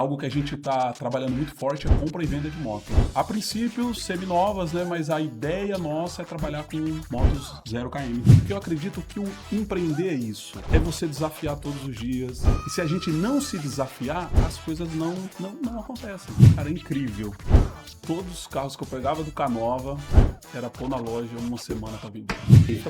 Algo que a gente está trabalhando muito forte é compra e venda de motos. A princípio, semi-novas, né? Mas a ideia nossa é trabalhar com motos 0 km. Porque eu acredito que o empreender é isso. É você desafiar todos os dias. E se a gente não se desafiar, as coisas não acontecem. Cara, é incrível. Todos os carros que eu pegava do Canova era pôr na loja uma semana para vender.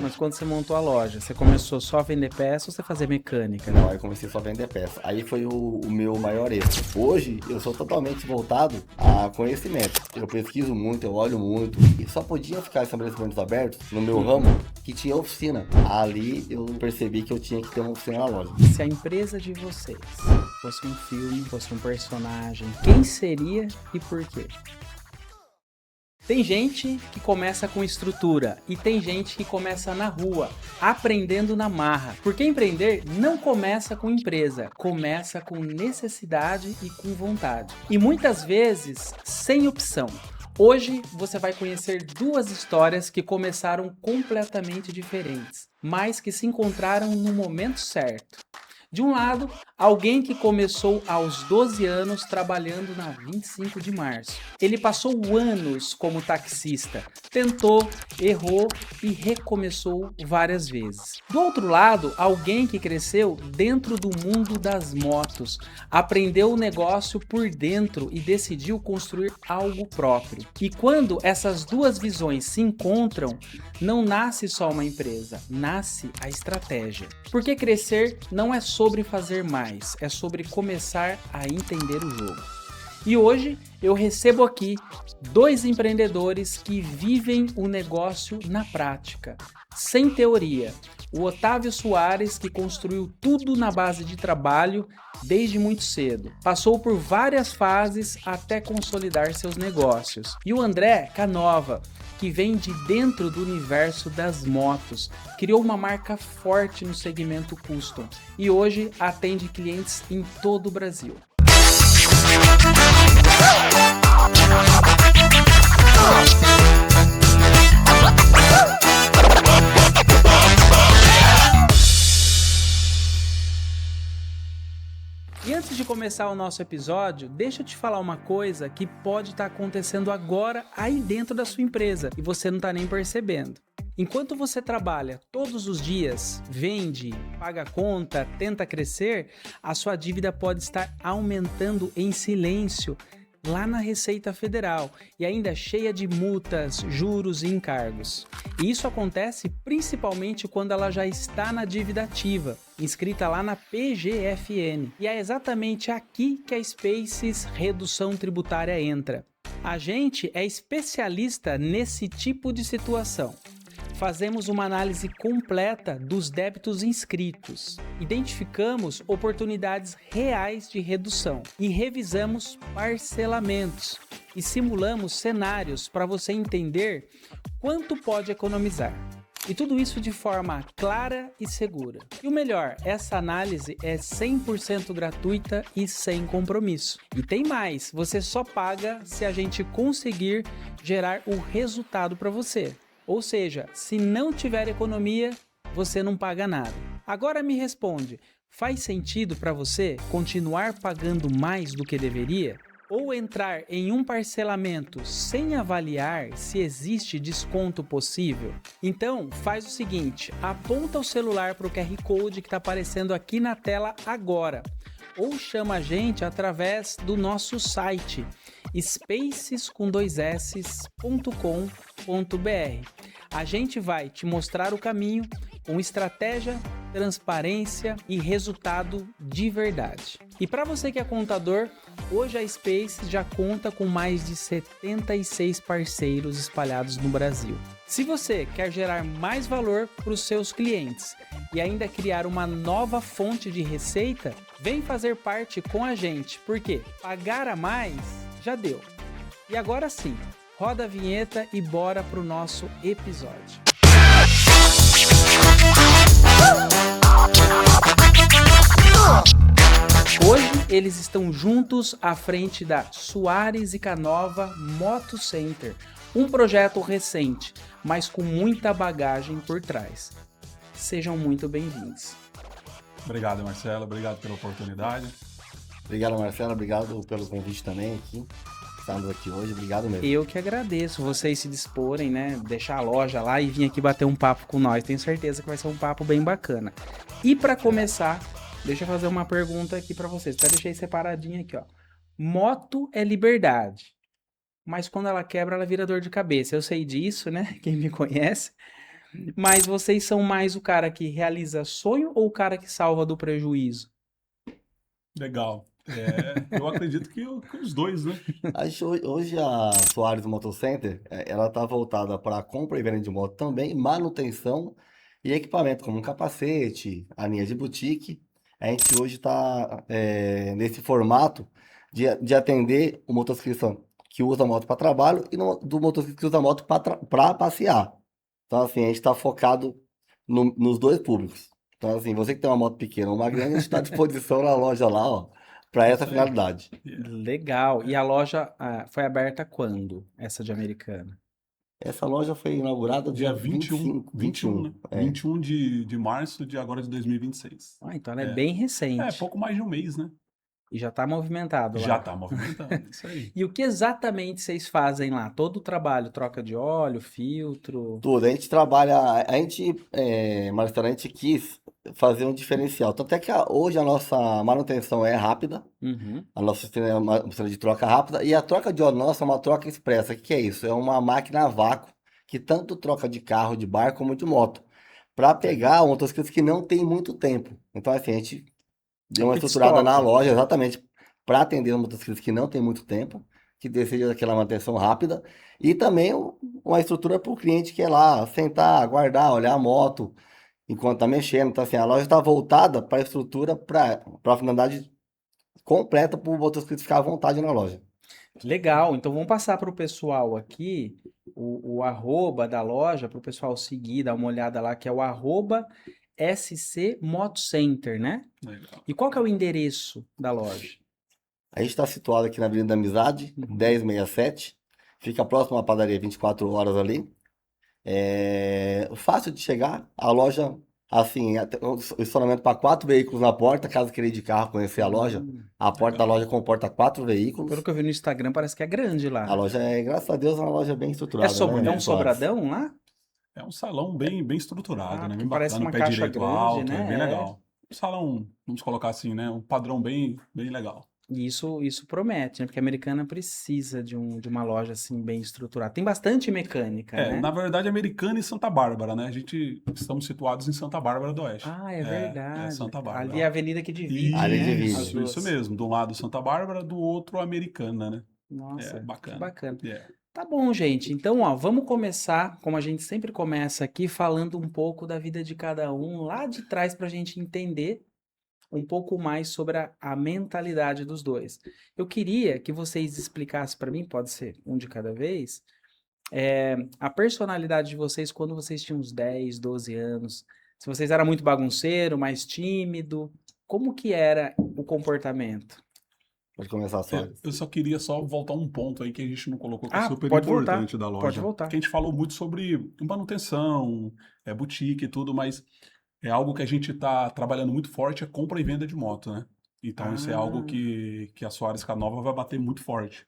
Mas quando você montou a loja, você começou só a vender peça ou você fazia mecânica? Não, aí eu comecei só a vender peça. Aí foi o meu maior erro. Hoje eu sou totalmente voltado a conhecimento. Eu pesquiso muito, eu olho muito. E só podia ficar estabelecimentos abertos no meu ramo que tinha oficina. Ali eu percebi que eu tinha que ter uma oficina na loja. Se a empresa de vocês fosse um filme, fosse um personagem, quem seria e por quê? Tem gente que começa com estrutura e tem gente que começa na rua, aprendendo na marra. Porque empreender não começa com empresa, começa com necessidade e com vontade. E muitas vezes sem opção. Hoje você vai conhecer duas histórias que começaram completamente diferentes, mas que se encontraram no momento certo. De um lado, alguém que começou aos 12 anos trabalhando na 25 de março. Ele passou anos como taxista, tentou, errou e recomeçou várias vezes. Do outro lado, alguém que cresceu dentro do mundo das motos, aprendeu o negócio por dentro e decidiu construir algo próprio. E quando essas duas visões se encontram, não nasce só uma empresa, nasce a estratégia. Porque crescer não é sobre fazer mais, é sobre começar a entender o jogo. E hoje eu recebo aqui dois empreendedores que vivem o negócio na prática, sem teoria. O Otávio Soares, que construiu tudo na base de trabalho desde muito cedo. Passou por várias fases até consolidar seus negócios. E o André Canova, que vem de dentro do universo das motos, criou uma marca forte no segmento custom e hoje atende clientes em todo o Brasil. E antes de começar o nosso episódio, deixa eu te falar uma coisa que pode estar acontecendo agora aí dentro da sua empresa e você não está nem percebendo. Enquanto você trabalha todos os dias, vende, paga conta, tenta crescer, a sua dívida pode estar aumentando em silêncio lá na Receita Federal e ainda cheia de multas, juros e encargos. E isso acontece principalmente quando ela já está na dívida ativa, inscrita lá na PGFN. E é exatamente aqui que a Spaces Redução Tributária entra. A gente é especialista nesse tipo de situação. Fazemos uma análise completa dos débitos inscritos, identificamos oportunidades reais de redução e revisamos parcelamentos e simulamos cenários para você entender quanto pode economizar. E tudo isso de forma clara e segura. E o melhor, essa análise é 100% gratuita e sem compromisso. E tem mais, você só paga se a gente conseguir gerar o resultado para você. Ou seja, se não tiver economia, você não paga nada. Agora me responde, faz sentido para você continuar pagando mais do que deveria? Ou entrar em um parcelamento sem avaliar se existe desconto possível? Então, faz o seguinte, aponta o celular para o QR Code que está aparecendo aqui na tela agora. Ou chama a gente através do nosso site spaces.com.br. A gente vai te mostrar o caminho com estratégia, transparência e resultado de verdade. E para você que é contador, hoje a Spaces já conta com mais de 76 parceiros espalhados no Brasil. Se você quer gerar mais valor para os seus clientes e ainda criar uma nova fonte de receita, vem fazer parte com a gente, porque pagar a mais já deu. E agora sim, roda a vinheta e bora pro nosso episódio. Hoje eles estão juntos à frente da Soares e Canova Moto Center, um projeto recente, mas com muita bagagem por trás. Sejam muito bem-vindos. Obrigado, Marcelo. Obrigado pela oportunidade. Obrigado, Marcelo. Obrigado pelo convite também aqui. Estamos aqui hoje. Obrigado mesmo. Eu que agradeço vocês se disporem, né? Deixar a loja lá e vir aqui bater um papo com nós. Tenho certeza que vai ser um papo bem bacana. E para começar, deixa eu fazer uma pergunta aqui para vocês. Até deixei separadinho aqui, ó. Moto é liberdade, mas quando ela quebra, ela vira dor de cabeça. Eu sei disso, né? Quem me conhece. Mas vocês são mais o cara que realiza sonho ou o cara que salva do prejuízo? Legal. Eu acredito que os dois, né? Hoje a Soares Motor Center, ela está voltada para compra e venda de moto também, manutenção e equipamento, como um capacete, a linha de boutique. A gente hoje está nesse formato de atender o motociclista que usa a moto para trabalho e do motociclista que usa a moto para passear. Então, assim, a gente está focado nos dois públicos. Então, assim, você que tem uma moto pequena ou uma grande, a gente está à disposição na loja lá, ó, para essa Isso aí. finalidade. Legal. E a loja foi aberta quando? Essa de Americana? Essa loja foi inaugurada Dia dia 25, 21, né? 21 de março de agora de 2026. Ah, então ela é bem recente. Pouco mais de um mês, né? E já tá movimentado lá. Já tá movimentando, isso aí. E o que exatamente vocês fazem lá? Todo o trabalho, troca de óleo, filtro? Tudo. A gente trabalha, Marcelo, a gente quis fazer um diferencial. Tanto é que hoje a nossa manutenção é rápida, Uhum. a nossa oficina é uma oficina de troca rápida, e a troca de óleo nossa é uma troca expressa. O que é isso? É uma máquina a vácuo que tanto troca de carro, de barco, como de moto, para pegar motocicletas que não tem muito tempo. Então, assim, a gente deu uma Pit estruturada na stop. loja exatamente para atender os motociclistas que não tem muito tempo, que desejam aquela manutenção rápida, e também uma estrutura para o cliente que é lá sentar, aguardar, olhar a moto enquanto está mexendo. Então, assim, a loja está voltada para a estrutura, para a finalidade completa para o motociclista ficar à vontade na loja. Legal. Então vamos passar para o pessoal aqui o arroba da loja, para o pessoal seguir, dar uma olhada lá, que é o arroba SC Moto Center, né? Legal. E qual que é o endereço da loja? A gente está situado aqui na Avenida da Amizade, 1067. Fica próximo à padaria 24 horas ali. É fácil de chegar. A loja, assim, o estacionamento para 4 veículos na porta. Caso queira ir de carro conhecer a loja, a porta da loja comporta 4 veículos. Pelo que eu vi no Instagram, parece que é grande lá. A loja graças a Deus, é uma loja bem estruturada. É né, um Soares? sobradão lá? É um salão bem estruturado, né? porque Bem parece bacana, uma pé caixa direito grande, alto, né? é bem legal. Um salão, vamos colocar assim, né? Um padrão bem legal. E isso promete, né? Porque a Americana precisa de uma loja assim bem estruturada. Tem bastante mecânica, né? Na verdade, Americana e Santa Bárbara, né? Estamos situados em Santa Bárbara do Oeste. Ah, é verdade. É Santa Bárbara. Ali é a avenida que divide, Ali né? divide. As duas. Isso mesmo. De um lado Santa Bárbara, do outro Americana, né? Nossa, bacana. que bacana. É. Tá bom, gente. Então, ó, vamos começar, como a gente sempre começa aqui, falando um pouco da vida de cada um lá de trás pra gente entender um pouco mais sobre a mentalidade dos dois. Eu queria que vocês explicassem para mim, pode ser um de cada vez, a personalidade de vocês quando vocês tinham uns 10, 12 anos. Se vocês eram muito bagunceiro, mais tímido, como que era o comportamento? Pode começar, Soares. Eu só queria voltar um ponto aí que a gente não colocou, que é Ah, super pode importante voltar, da loja. pode voltar. Que a gente falou muito sobre manutenção, boutique e tudo, mas é algo que a gente está trabalhando muito forte, é compra e venda de moto, né? Então isso é algo que a Soares Canova vai bater muito forte.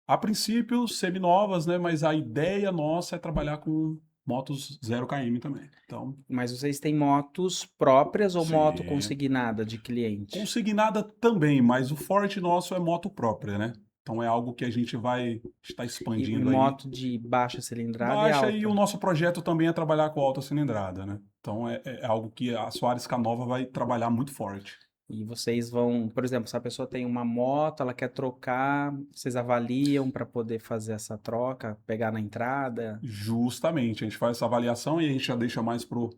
A princípio, seminovas, né? Mas a ideia nossa é trabalhar com motos 0 km também. Então, Mas vocês têm motos próprias ou Sim. moto consignada de cliente? consignada também, mas o forte nosso é moto própria, né? Então é algo que a gente vai estar E expandindo aí. moto de baixa cilindrada e Baixa, alta. e o nosso projeto também é trabalhar com alta cilindrada, né? Então é algo que a Soares Canova vai trabalhar muito forte. E vocês vão, por exemplo, se a pessoa tem uma moto, ela quer trocar, vocês avaliam para poder fazer essa troca, pegar na entrada? Justamente, a gente faz essa avaliação e a gente já deixa mais pro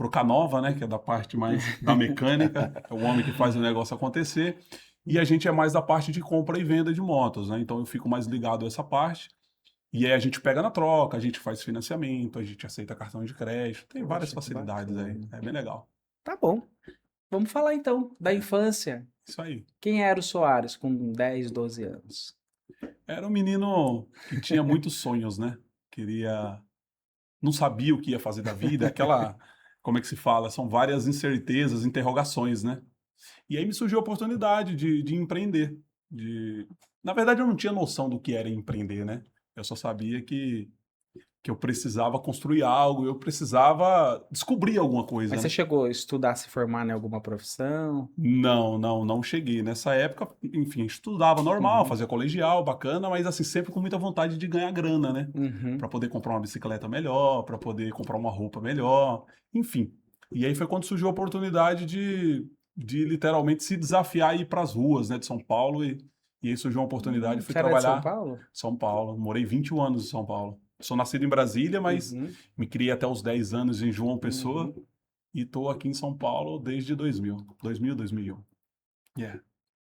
Canova, né? Que é da parte mais da mecânica, é o homem que faz o negócio acontecer. E a gente é mais da parte de compra e venda de motos, né? Então eu fico mais ligado a essa parte. E aí a gente pega na troca, a gente faz financiamento, a gente aceita cartão de crédito, tem várias Poxa, que facilidades aí. bacana. É bem legal. Tá bom. Vamos falar então da infância. Isso aí. Quem era o Soares com 10, 12 anos? Era um menino que tinha muitos sonhos, né? Não sabia o que ia fazer da vida, como é que se fala? São várias incertezas, interrogações, né? E aí me surgiu a oportunidade de empreender. Na verdade, eu não tinha noção do que era empreender, né? Eu só sabia que eu precisava construir algo, eu precisava descobrir alguma coisa, Mas né? você chegou a estudar, se formar em alguma profissão? Não cheguei. Nessa época, enfim, estudava normal, Uhum. fazia colegial, bacana, mas assim, sempre com muita vontade de ganhar grana, né? Uhum. Para poder comprar uma bicicleta melhor, para poder comprar uma roupa melhor, enfim. E aí foi quando surgiu a oportunidade de literalmente se desafiar e ir para as ruas, né, de São Paulo e aí surgiu uma oportunidade, fui Você era de São trabalhar Paulo? em São Paulo. Morei 21 anos em São Paulo. Sou nascido em Brasília, mas Uhum. me criei até os 10 anos em João Pessoa Uhum. e tô aqui em São Paulo desde 2001. Yeah.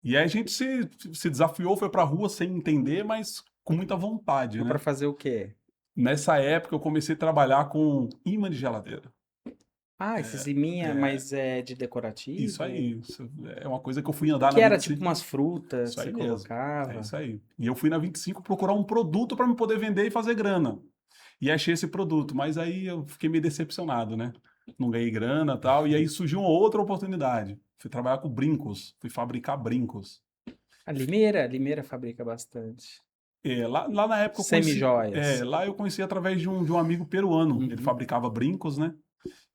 E aí a gente se desafiou, foi pra rua sem entender, mas com muita vontade, Mas pra né? fazer o quê? Nessa época eu comecei a trabalhar com imã de geladeira. Ah, esses iminha, É, mas é de isso decorativo? aí, isso é uma coisa que eu fui andar Que na era tipo 25. umas frutas Isso que você aí mesmo, é colocava. isso aí. E eu fui na 25 procurar um produto para me poder vender e fazer grana. E achei esse produto, mas aí eu fiquei meio decepcionado, né? Não ganhei grana e tal, e aí surgiu uma outra oportunidade. Fui trabalhar com brincos, fui fabricar brincos. A Limeira fabrica bastante. Lá na época eu conheci, Semi-joias. lá eu conheci através de um amigo peruano. Ele Uhum. fabricava brincos, né?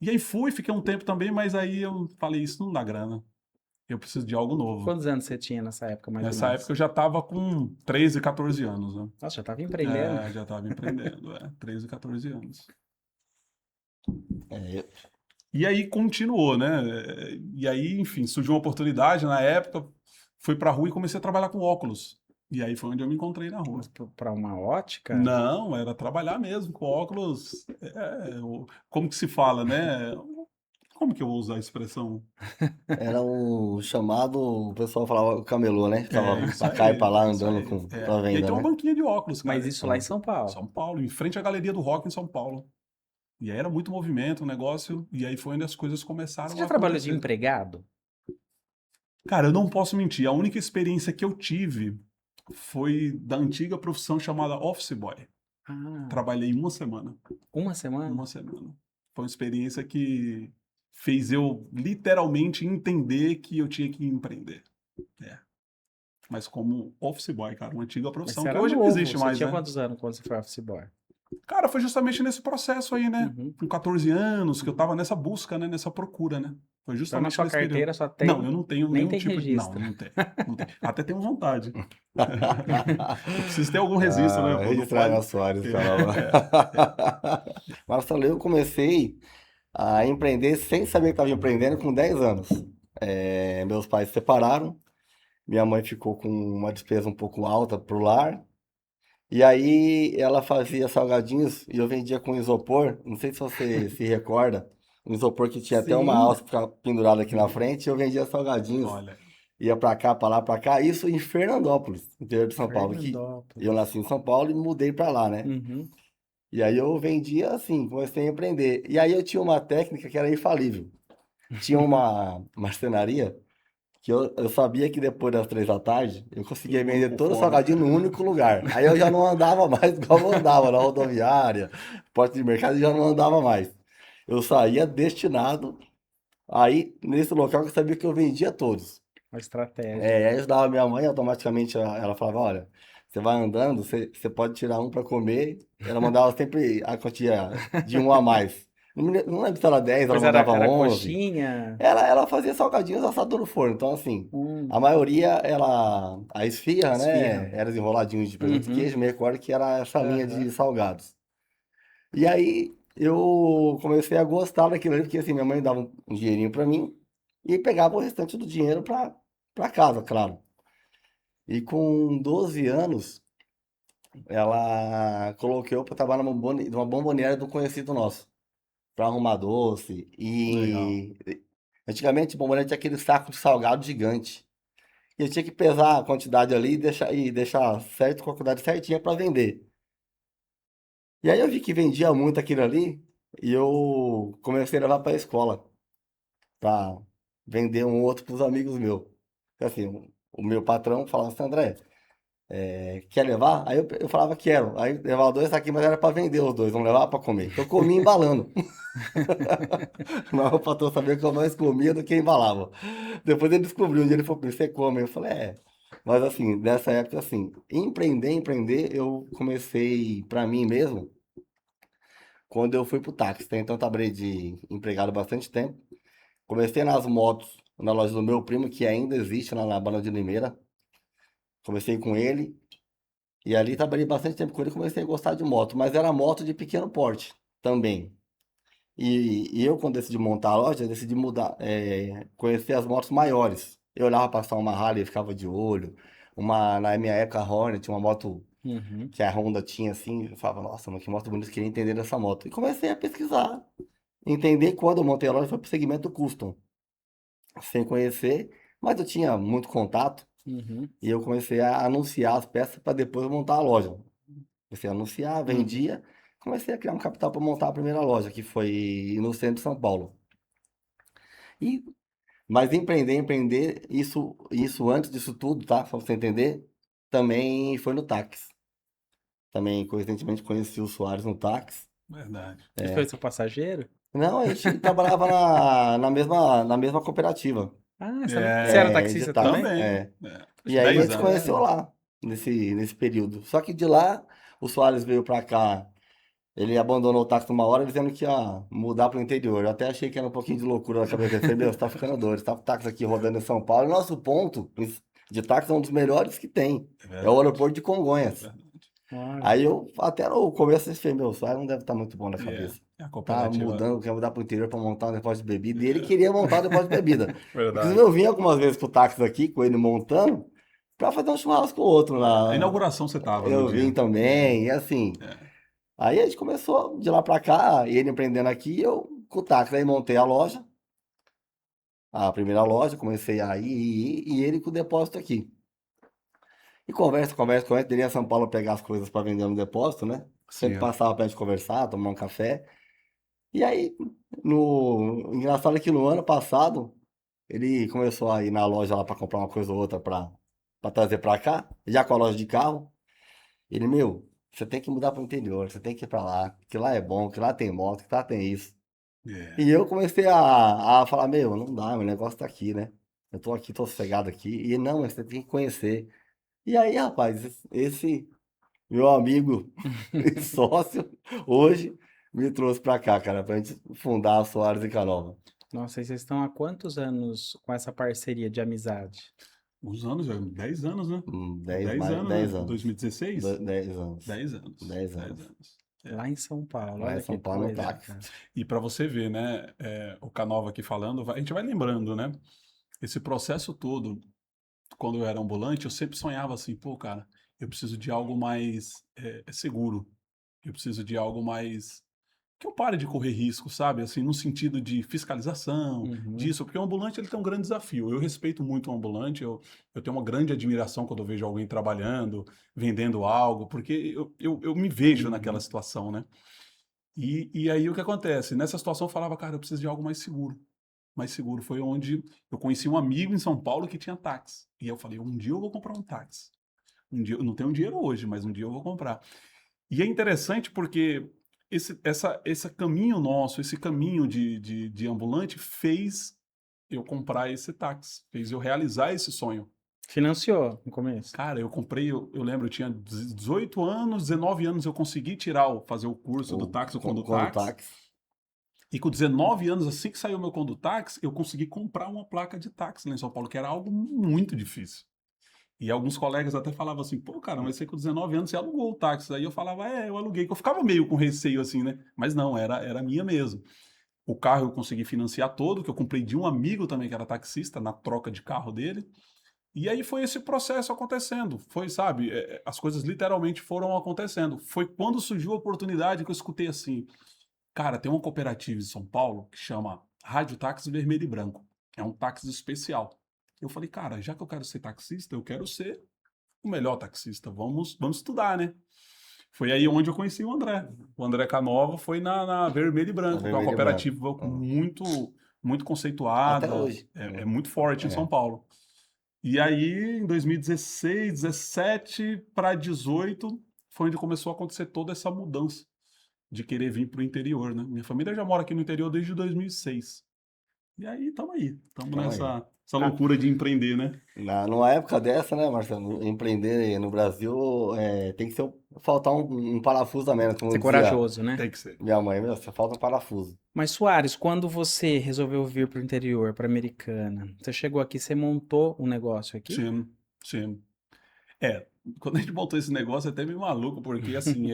E aí fiquei um tempo também, mas aí eu falei, isso não dá grana. Eu preciso de algo novo. Quantos anos você tinha nessa época, mais ou Nessa época menos? eu já estava com 13, 14 anos, né? Nossa, já tava empreendendo. Já estava empreendendo, 13, 14 anos. É, E aí continuou, né? E aí, enfim, surgiu uma oportunidade na época, fui pra rua e comecei a trabalhar com óculos. E aí foi onde eu me encontrei na rua. Mas pra uma ótica? Não, era trabalhar mesmo com óculos. Como que se fala, né? Como que eu vou usar a expressão? era o chamado, o pessoal falava o camelô, né? É Ficava isso pra cá e pra aí, lá é isso andando aí. com, pra E aí venda, tem uma né? banquinha de óculos, Mas cara. isso lá em São Paulo. São Paulo, em frente à Galeria do Rock em São Paulo. E aí era muito movimento, o negócio, e aí foi onde as coisas Você começaram já a trabalhou de acontecer. empregado? Cara, eu não posso mentir, a única experiência que eu tive foi da antiga profissão chamada office boy. Ah, Trabalhei uma semana. uma semana? Uma semana. Foi uma experiência que fez eu literalmente entender que eu tinha que empreender. É. Mas como office boy, cara, uma antiga Mas profissão você que era hoje não novo. existe Você mais, tinha né? quantos anos quando você foi office boy? Cara, foi justamente nesse processo aí, né? Uhum. Com 14 anos, que eu Uhum. tava nessa busca, né? Nessa procura, né? Foi Então na justamente sua nesse período. carteira só Não, tem. eu não tenho Nem nenhum tem tipo de. Não, registro. não tem. Não tem. Até tenho vontade. Eu preciso ter algum registro, né? Ah, Pô? Não registrar pode. na Soares, caramba. Marcelo, eu comecei a empreender sem saber que estava empreendendo com 10 anos. Meus pais se separaram, minha mãe ficou com uma despesa um pouco alta pro lar, e aí ela fazia salgadinhos e eu vendia com isopor, não sei se você se recorda, um isopor que tinha até uma Sim. alça que ficava pendurada aqui na frente, e eu vendia salgadinhos, Olha. ia pra cá, pra lá, pra cá, isso em Fernandópolis, interior de São Paulo, que eu Fernandópolis. nasci em São Paulo e mudei pra lá, né? Uhum. E aí eu vendia assim, comecei a empreender. E aí eu tinha uma técnica que era infalível. Tinha uma marcenaria que eu sabia que depois das 3 da tarde eu conseguia Todo mundo vender por todo o fora. salgadinho no único lugar. Aí eu já não andava mais igual eu andava na rodoviária, porta de mercado, eu já não andava mais. Eu saía destinado aí nesse local que eu sabia que eu vendia todos. Uma estratégia. Aí eu ajudava minha mãe, automaticamente ela falava, olha, você vai andando, você pode tirar um para comer. Ela mandava sempre a quantia de um a mais. Não lembro se era 10, ela Mas era, mandava era 11. coxinha. Ela fazia salgadinhos assados no forno. Então, assim, a maioria, a esfirra, Esfirra. né, era enroladinhos de presunto e Uhum. queijo, me recordo que era essa linha de Aham. salgados. E aí eu comecei a gostar daquilo ali, porque assim, minha mãe dava um dinheirinho para mim e pegava o restante do dinheiro para casa, claro. E com 12 anos, ela colocou para trabalhar numa bomboniere do conhecido nosso, para arrumar doce. Legal. E antigamente, bomboniere tinha aquele saco de salgado gigante. E eu tinha que pesar a quantidade ali e deixar certo com a quantidade certinha para vender. E aí eu vi que vendia muito aquilo ali e eu comecei a levar para a escola, para vender um outro para os amigos meus. Assim, o meu patrão falava assim, André. quer levar? Aí eu falava, quero. Aí levava 2 aqui, mas era para vender os 2, não levava para comer. Eu comia embalando. Mas o patrão sabia que eu mais comia do que embalava. Depois ele descobriu, um dia ele falou, você come? Eu falei, é. Mas assim, nessa época, assim, empreender, eu comecei para mim mesmo quando eu fui pro táxi. Então eu trabalhei de empregado bastante tempo. Comecei nas motos, na loja do meu primo, que ainda existe lá na Banda de Limeira. Comecei com ele. E ali trabalhei bastante tempo com ele e comecei a gostar de moto. Mas era moto de pequeno porte também. E eu, quando decidi montar a loja, eu decidi mudar, conhecer as motos maiores. Eu olhava passar uma Harley e ficava de olho. Na minha época, a Hornet, uma moto Uhum. que a Honda tinha assim. Eu falava, nossa, mas que moto bonita, eu queria entender dessa moto. E comecei a pesquisar. Entender quando eu montei a loja foi pro segmento custom. Sem conhecer, mas eu tinha muito contato. Uhum. E eu comecei a anunciar as peças para depois eu montar a loja. Comecei a anunciar, Uhum. vendia. Comecei a criar um capital para montar a primeira loja, que foi no centro de São Paulo. E, mas empreender, isso antes disso tudo, tá? Pra você entender, também foi no táxi. Também, coincidentemente, conheci o Soares no táxi. Verdade. Ele foi seu passageiro? Não, a gente trabalhava na mesma cooperativa, Ah, você era É, de taxista táxi. também? também. É. Acho E que aí a 10 gente se anos. conheceu Bacana. lá, nesse período. Só que de lá, o Soares veio pra cá. Ele abandonou o táxi uma hora dizendo que ia mudar pro interior. Eu até achei que era um pouquinho de loucura na cabeça dele. Falei, meu, você tá ficando doido. Você tá com o táxi aqui rodando em São Paulo. E nosso ponto de táxi é um dos melhores que tem. É É o verdade. aeroporto de É Congonhas. verdade. Olha. Aí eu, até no começo, eu falei, meu, o Soares não deve estar muito bom na É, cabeça. a Tá cooperativa. mudando, quer mudar pro interior pra montar um depósito de bebida. E ele É, queria montar um depósito de bebida. Inclusive, verdade. eu vim algumas vezes com o táxi aqui, com ele montando, pra fazer um churrasco com o outro A lá. inauguração você tava no Eu vim dia. É, também, e assim. é. Aí a gente começou de lá pra cá, ele empreendendo aqui, eu com o táxi. Aí montei a loja, a primeira loja, comecei a ir, e ele com o depósito aqui. E conversa, ele ia a São Paulo pegar as coisas para vender no depósito, né? Sempre Sim. passava pra gente conversar, tomar um café. E aí, engraçado é que no ano passado, ele começou a ir na loja lá para comprar uma coisa ou outra para trazer para cá, já com a loja de carro. Ele, meu, você tem que mudar para o interior, você tem que ir para lá, que lá é bom, que lá tem moto, que lá tem isso. É. E eu comecei a falar, meu, não dá, meu negócio tá aqui, né? Eu tô aqui, tô sossegado aqui. E não, mas você tem que conhecer. E aí, rapaz, esse meu amigo e sócio, hoje, me trouxe pra cá, cara, pra gente fundar a Soares e Canova. Nossa, e vocês estão há quantos anos com essa parceria de amizade? Uns anos, já, 10 anos, né? 10 10 mais, anos, 10 né? anos. 2016? 10 anos. 10 anos. 10 10 anos. anos. É. Lá em São Paulo, Lá em olha que São Paulo, no coisa, táxi. cara. E para você ver, né? O Canova aqui falando, a gente vai lembrando, né? Esse processo todo, quando eu era ambulante, eu sempre sonhava assim, pô, cara, eu preciso de algo mais seguro. Eu preciso de algo mais que eu pare de correr risco, sabe? Assim, no sentido de fiscalização, Uhum. disso, porque o ambulante ele tem um grande desafio. Eu respeito muito o ambulante, eu tenho uma grande admiração quando eu vejo alguém trabalhando, vendendo algo, porque eu me vejo naquela Uhum. situação, né? E aí o que acontece? Nessa situação eu falava, cara, eu preciso de algo mais seguro. Mais seguro. Foi onde eu conheci um amigo em São Paulo que tinha táxi. E eu falei, um dia eu vou comprar um táxi. Um dia, eu não tenho dinheiro hoje, mas um dia eu vou comprar. E é interessante porque esse caminho nosso, esse caminho de ambulante fez eu comprar esse táxi, fez eu realizar esse sonho. Financiou no começo. Cara, eu comprei, eu lembro, eu tinha 18 anos, 19 anos, eu consegui fazer o curso do táxi, o Quando o Condutáxi. táxi. E com 19 anos, assim que saiu o meu Condutáxi, eu consegui comprar uma placa de táxi lá em São Paulo, que era algo muito difícil. E alguns colegas até falavam assim, pô, cara, mas você com 19 anos você alugou o táxi. Aí eu falava, eu aluguei, que eu ficava meio com receio assim, né? Mas não, era minha mesmo. O carro eu consegui financiar todo, que eu comprei de um amigo também que era taxista, na troca de carro dele. E aí foi esse processo acontecendo. Foi, sabe, as coisas literalmente foram acontecendo. Foi quando surgiu a oportunidade que eu escutei assim, cara, tem uma cooperativa em São Paulo que chama Rádio Táxi Vermelho e Branco. É um táxi especial. Eu falei, cara, já que eu quero ser taxista, eu quero ser o melhor taxista. Vamos estudar, né? Foi aí onde eu conheci o André. O André Canova foi na Vermelho e Na Branco, que é uma vermelho e branco. cooperativa Uhum. muito Até conceituada, hoje. é muito forte em São É. Paulo. E aí, em 2016, 17 para 18, foi onde começou a acontecer toda essa mudança de querer vir para o interior, né? Minha família já mora aqui no interior desde 2006. E aí, estamos Então aí. nessa essa loucura de empreender, né? Numa época dessa, né, Marcelo, empreender no Brasil tem que faltar um parafuso a menos, como Ser dizia corajoso, né? Tem que ser. minha mãe, meu, só falta um parafuso. Mas Soares, quando você resolveu vir para o interior, para Americana, você chegou aqui, você montou um negócio aqui? Sim, sim. É, quando a gente montou esse negócio, é até meio maluco, porque assim,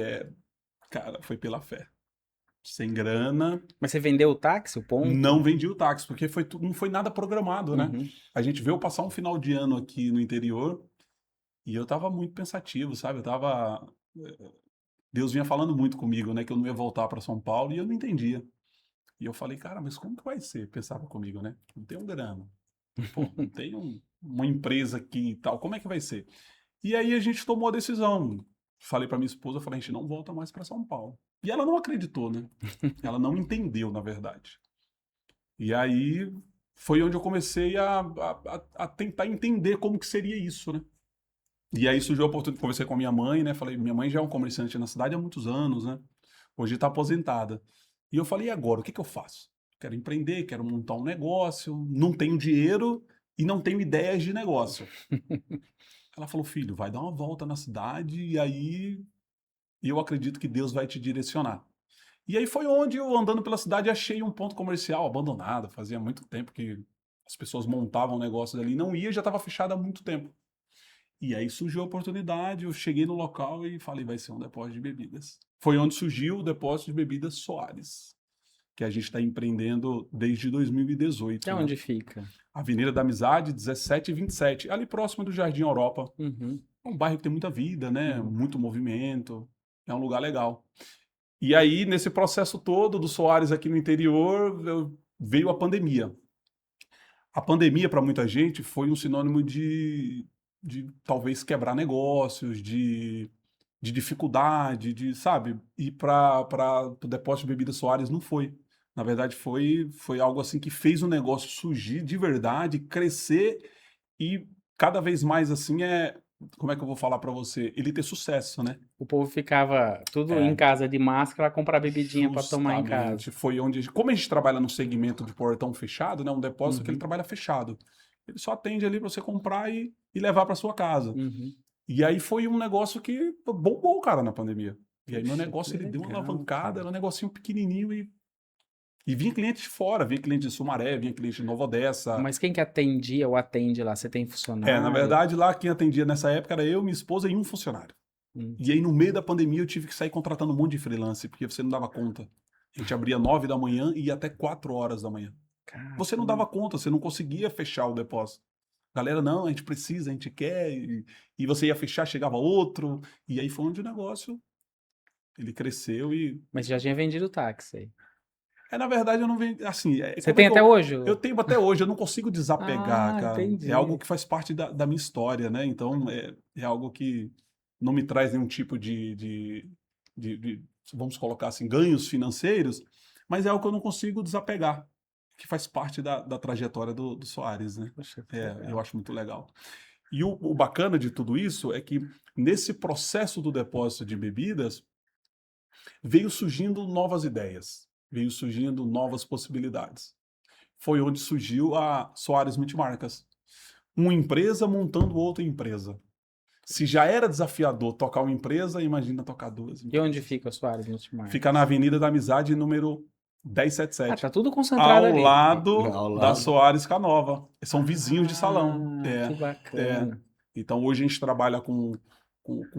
cara, foi pela fé. Sem grana, Mas você vendeu o táxi, o ponto? não vendi o táxi, porque não foi nada programado, né? Uhum. A gente veio passar um final de ano aqui no interior e eu tava muito pensativo, sabe? Deus vinha falando muito comigo, né? Que eu não ia voltar para São Paulo e eu não entendia. E eu falei, cara, mas como que vai ser? Pensava comigo, né? Não tenho grana. Pô, não tenho uma empresa aqui e tal. Como é que vai ser? E aí a gente tomou a decisão. Falei para minha esposa, falei, a gente não volta mais para São Paulo. E ela não acreditou, né? Ela não entendeu, na verdade. E aí foi onde eu comecei a tentar entender como que seria isso, né? E aí surgiu a oportunidade, conversei com a minha mãe, né? Falei, minha mãe já é um comerciante na cidade há muitos anos, né? Hoje está aposentada. E eu falei, e agora, o que que eu faço? Quero empreender, quero montar um negócio, não tenho dinheiro e não tenho ideias de negócio. Ela falou, filho, vai dar uma volta na cidade e aí eu acredito que Deus vai te direcionar. E aí foi onde eu, andando pela cidade, achei um ponto comercial abandonado. Fazia muito tempo que as pessoas montavam negócios ali, não ia, já estava fechado há muito tempo. E aí surgiu a oportunidade, eu cheguei no local e falei, vai ser um depósito de bebidas. Foi onde surgiu o depósito de bebidas Soares, que a gente está empreendendo desde 2018. E né? onde fica? Avenida da Amizade, 17 e 27, ali próximo do Jardim Europa. Uhum. É um bairro que tem muita vida, né? Muito movimento, é um lugar legal. E aí, nesse processo todo do Soares aqui no interior, veio a pandemia. A pandemia, para muita gente, foi um sinônimo de talvez quebrar negócios, de dificuldade, sabe? E para o depósito de bebidas Soares não foi. Na verdade, foi algo assim que fez o negócio surgir de verdade, crescer e cada vez mais assim como é que eu vou falar para você? Ele ter sucesso, né? O povo ficava tudo em casa de máscara, comprar bebidinha para tomar em casa. Justamente, foi onde, como a gente trabalha no segmento de portão fechado, né, um depósito que ele trabalha fechado. Ele só atende ali para você comprar e levar para sua casa. Uhum. E aí foi um negócio que bombou, cara, na pandemia. E aí meu Puxa, negócio que ele deu uma legal, alavancada, cara. era um negocinho pequenininho e vinha cliente de fora, vinha cliente de Sumaré, vinha cliente de Nova Odessa. Mas quem que atendia ou atende lá? Você tem funcionário? Na verdade, lá quem atendia nessa época era eu, minha esposa e um funcionário. E aí, no meio da pandemia, eu tive que sair contratando um monte de freelance, porque você não dava conta. A gente abria 9 da manhã e ia até 4 horas da manhã. Você não dava conta, você não conseguia fechar o depósito. Galera, não, a gente precisa, a gente quer. E você ia fechar, chegava outro. E aí foi onde o negócio, ele cresceu e... Mas já tinha vendido o táxi aí. na verdade, eu não vendi, assim... Você tem até hoje? Eu tenho até hoje, eu não consigo desapegar, cara. Entendi. É algo que faz parte da minha história, né? Então, é algo que não me traz nenhum tipo de, vamos colocar assim, ganhos financeiros, mas é algo que eu não consigo desapegar, que faz parte da trajetória do Soares, né? Poxa, que legal. Eu acho muito legal. E o bacana de tudo isso é que nesse processo do depósito de bebidas, veio surgindo novas ideias, veio surgindo novas possibilidades. Foi onde surgiu a Soares Multimarcas. Uma empresa montando outra empresa. Se já era desafiador tocar uma empresa, imagina tocar duas E empresas. onde fica o Soares Multimarcas? Fica na Avenida da Amizade, número 1077. Tá tudo concentrado ali. Ao lado Ao da lado. Soares Canova. São vizinhos de salão. Que bacana. Então, hoje a gente trabalha com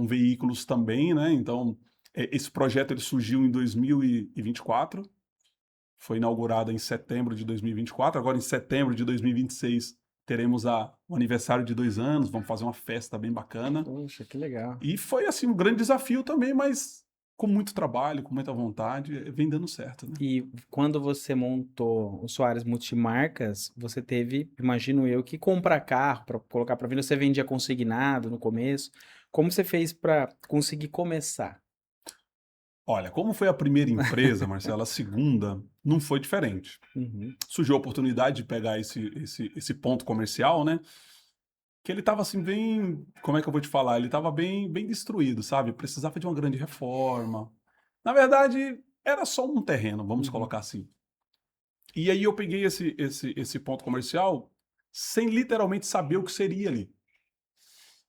veículos também, né? Então, esse projeto ele surgiu em 2024. Foi inaugurado em setembro de 2024. Agora, em setembro de 2026, teremos o aniversário de 2 anos. Vamos fazer uma festa bem bacana. Poxa, que legal. E foi, assim, um grande desafio também, mas com muito trabalho, com muita vontade, vem dando certo, né? E quando você montou o Soares Multimarcas, você teve, imagino eu, que comprar carro para colocar para venda. Você vendia consignado no começo. Como você fez para conseguir começar? Olha, como foi a primeira empresa, Marcelo, a segunda não foi diferente. Uhum. Surgiu a oportunidade de pegar esse ponto comercial, né? que ele tava assim bem, como é que eu vou te falar? Ele tava bem, bem destruído, sabe? Precisava de uma grande reforma. Na verdade, era só um terreno, vamos colocar assim. E aí eu peguei esse ponto comercial sem literalmente saber o que seria ali.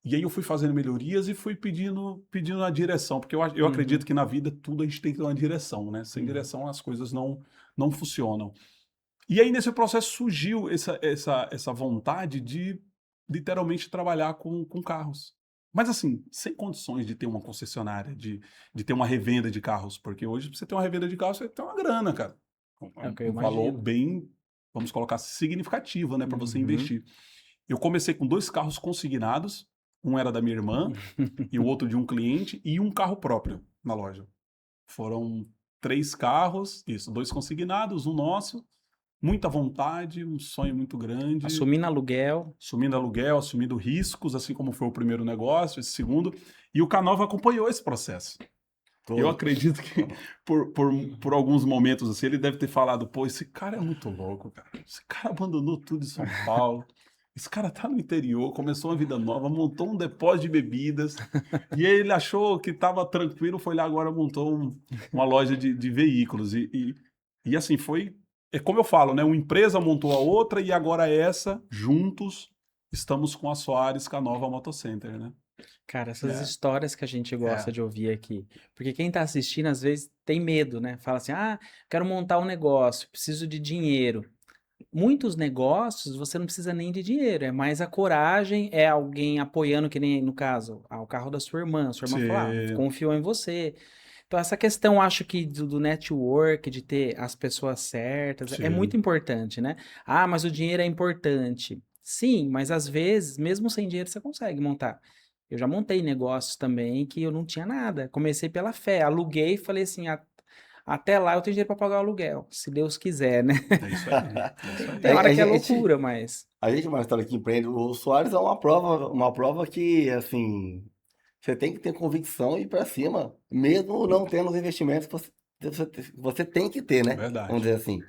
E aí eu fui fazendo melhorias e fui pedindo a direção, porque eu acredito que na vida tudo a gente tem que ter uma direção, né? Sem direção as coisas não funcionam. E aí nesse processo surgiu essa vontade de literalmente trabalhar com carros. Mas assim, sem condições de ter uma concessionária, de ter uma revenda de carros, porque hoje pra você ter uma revenda de carros, você tem uma grana, cara. É o que eu Um valor imagino. bem, vamos colocar, significativo, né, para você Uhum. investir. Eu comecei com 2 carros consignados, um era da minha irmã e o outro de um cliente, e um carro próprio na loja. Foram 3 carros, isso, 2 consignados, um nosso, muita vontade, um sonho muito grande, Assumindo aluguel. assumindo aluguel, assumindo riscos, assim como foi o primeiro negócio, esse segundo, e o Canova acompanhou esse processo. Eu acredito que por alguns momentos assim, ele deve ter falado, pô, esse cara é muito louco, cara. Esse cara abandonou tudo em São Paulo. Esse cara tá no interior, começou uma vida nova, montou um depósito de bebidas. E aí ele achou que estava tranquilo, foi lá agora montou uma loja de veículos. E assim, foi... É como eu falo, né? Uma empresa montou a outra e agora essa, juntos, estamos com a Soares Canova Motocenter, né? Cara, essas É. histórias que a gente gosta de ouvir aqui. Porque quem tá assistindo, às vezes, tem medo, né? Fala assim, quero montar um negócio, preciso de dinheiro. Muitos negócios, você não precisa nem de dinheiro, é mais a coragem, é alguém apoiando, que nem no caso, o carro da sua irmã falou, Sim. confiou em você. Então, essa questão, acho que do network, de ter as pessoas certas, é Sim. muito importante, né? Ah, mas o dinheiro é importante. Sim, mas às vezes, mesmo sem dinheiro, você consegue montar. Eu já montei negócios também que eu não tinha nada. Comecei pela fé, aluguei e falei assim, até lá eu tenho dinheiro para pagar o aluguel, se Deus quiser, né? É isso aí. É isso aí. Tem hora que é gente- loucura, mas... A gente, Marcelo, que empreende, o Soares é uma prova que, assim, você tem que ter convicção e ir para cima, mesmo não tendo os investimentos que você tem que ter, né? Verdade. Vamos dizer assim.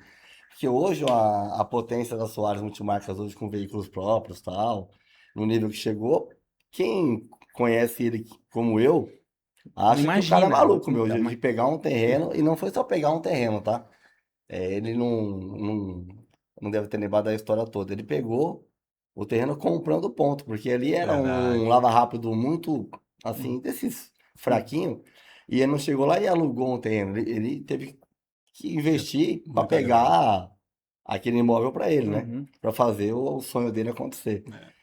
Porque hoje a potência da Soares Multimarcas, hoje com veículos próprios tal, no nível que chegou, quem conhece ele como eu, acha que o cara é imagina. maluco, meu, Então, de pegar um terreno, e não foi só pegar um terreno, tá? Ele não deve ter lembrado da história toda. Ele pegou o terreno comprando ponto, porque ali era Verdade. um lava-rápido muito, assim, desses fraquinho, e ele não chegou lá e alugou um terreno. Ele teve que investir para Muita grana. pegar aquele imóvel para ele, né? Uhum. Para fazer o sonho dele acontecer. É.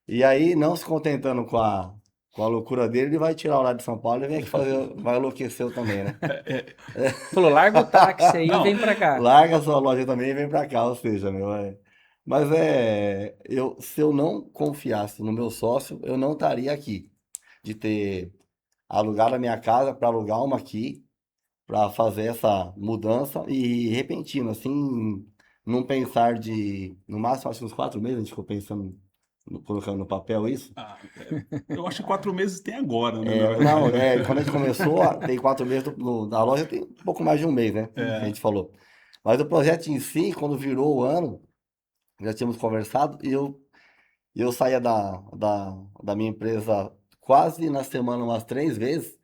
E aí, não se contentando com a loucura dele, ele vai tirar o lado de São Paulo e vem aqui fazer, vai enlouquecer eu também, né? Falou, larga o táxi aí e Não. vem pra cá. Larga a sua loja também e vem pra cá, ou seja, meu, mas se eu não confiasse no meu sócio, eu não estaria aqui. De ter alugado a minha casa para alugar uma aqui, para fazer essa mudança e repentino, assim, não pensar no máximo, acho que uns 4 meses, a gente ficou pensando, colocando no papel isso. Eu acho que 4 meses tem agora, né? Na verdade. Não, quando a gente começou, tem 4 meses, da loja tem um pouco mais de um mês, né? Que a gente falou. Mas o projeto em si, quando virou o ano, já tínhamos conversado, e eu saía da minha empresa quase na semana umas 3 vezes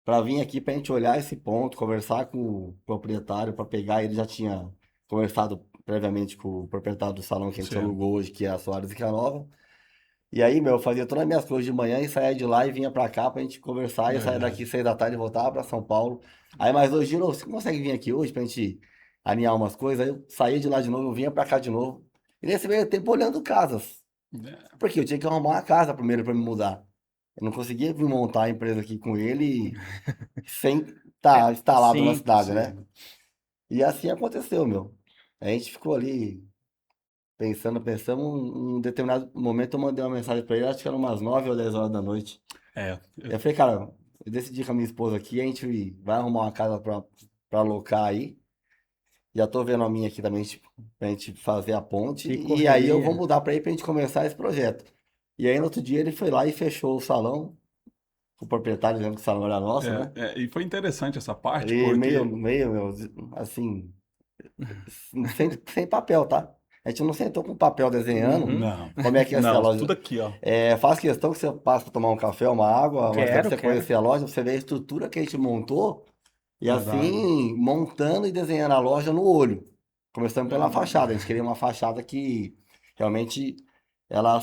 para vir aqui para a gente olhar esse ponto, conversar com o proprietário para pegar. Ele já tinha conversado previamente com o proprietário do salão que a gente Sim. alugou hoje, que é a Soares e Canova. E aí, meu, eu fazia todas as minhas coisas de manhã e saía de lá e vinha pra cá pra gente conversar. E eu saía daqui 6 da tarde e voltava pra São Paulo. Aí mais 2 dias, "Ô, você consegue vir aqui hoje pra gente alinhar umas coisas?" Aí eu saía de lá de novo, eu vinha pra cá de novo. E nesse meio tempo olhando casas. Porque eu tinha que arrumar uma casa primeiro pra me mudar. Eu não conseguia vir montar a empresa aqui com ele sem estar instalado na sim, cidade, né? E assim aconteceu, meu. A gente ficou ali pensando, um determinado momento eu mandei uma mensagem pra ele, acho que era umas 9 ou 10 horas da noite. Eu falei, cara, eu decidi com a minha esposa aqui, a gente vai arrumar uma casa pra alocar aí. Já tô vendo a minha aqui também, tipo, pra gente fazer a ponte. Que E aí eu vou correria. mudar pra aí pra gente começar esse projeto. E aí no outro dia ele foi lá e fechou o salão, o proprietário dizendo que o salão era nosso, né? E foi interessante essa parte, E porque... meio, assim, sem papel, tá? A gente não sentou com papel desenhando Não. como é que ia ser a Não, loja. tudo aqui, ó. Faz questão que você passe para tomar um café, uma água, mas pra Quero, você quero. conhecer a loja, você vê a estrutura que a gente montou e Verdade. assim, montando e desenhando a loja no olho. Começando pela Verdade. fachada. A gente queria uma fachada que realmente ela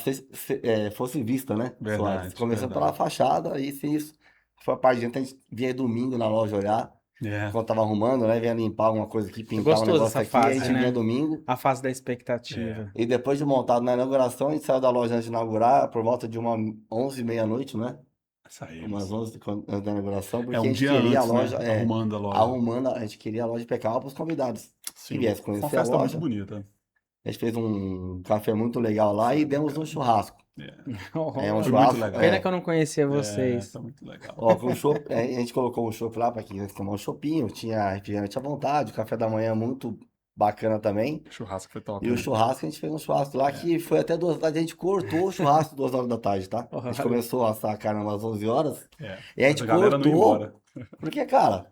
fosse vista, né, Soares? Verdade, Começando pela verdade. fachada, e sim, isso foi a parte de dentro. A gente vinha domingo na loja olhar, É. quando tava arrumando, né, vinha limpar alguma coisa aqui, É pintar um gostoso negócio essa aqui, a fase, gente vinha né? domingo. A fase da expectativa. E depois de montado na inauguração, a gente saiu da loja antes de inaugurar, por volta de 11 meia-noite, né? Umas Saímos. 11 antes da inauguração, porque a Um gente dia queria a antes, né? loja, Arrumando a loja. a gente queria a loja impecável para os convidados que Sim. viessem Foi uma conhecer a festa muito loja. bonita. A gente fez um café muito legal lá e demos um churrasco. É um Foi churrasco. muito legal. Pena que eu não conhecia É, vocês. foi muito legal. Ó, com chopp, a gente colocou o chopp lá para quem quisesse tomar um choppinho, tinha refrigerante à vontade, o café da manhã muito bacana também. O churrasco foi top, E o né? churrasco, a gente fez um churrasco lá que foi até 2 da tarde. A gente cortou o churrasco 2 horas da tarde, tá? A gente Olha. começou a assar a carne umas 11 horas. É. E a Mas gente a galera não ia cortou, embora. porque, cara,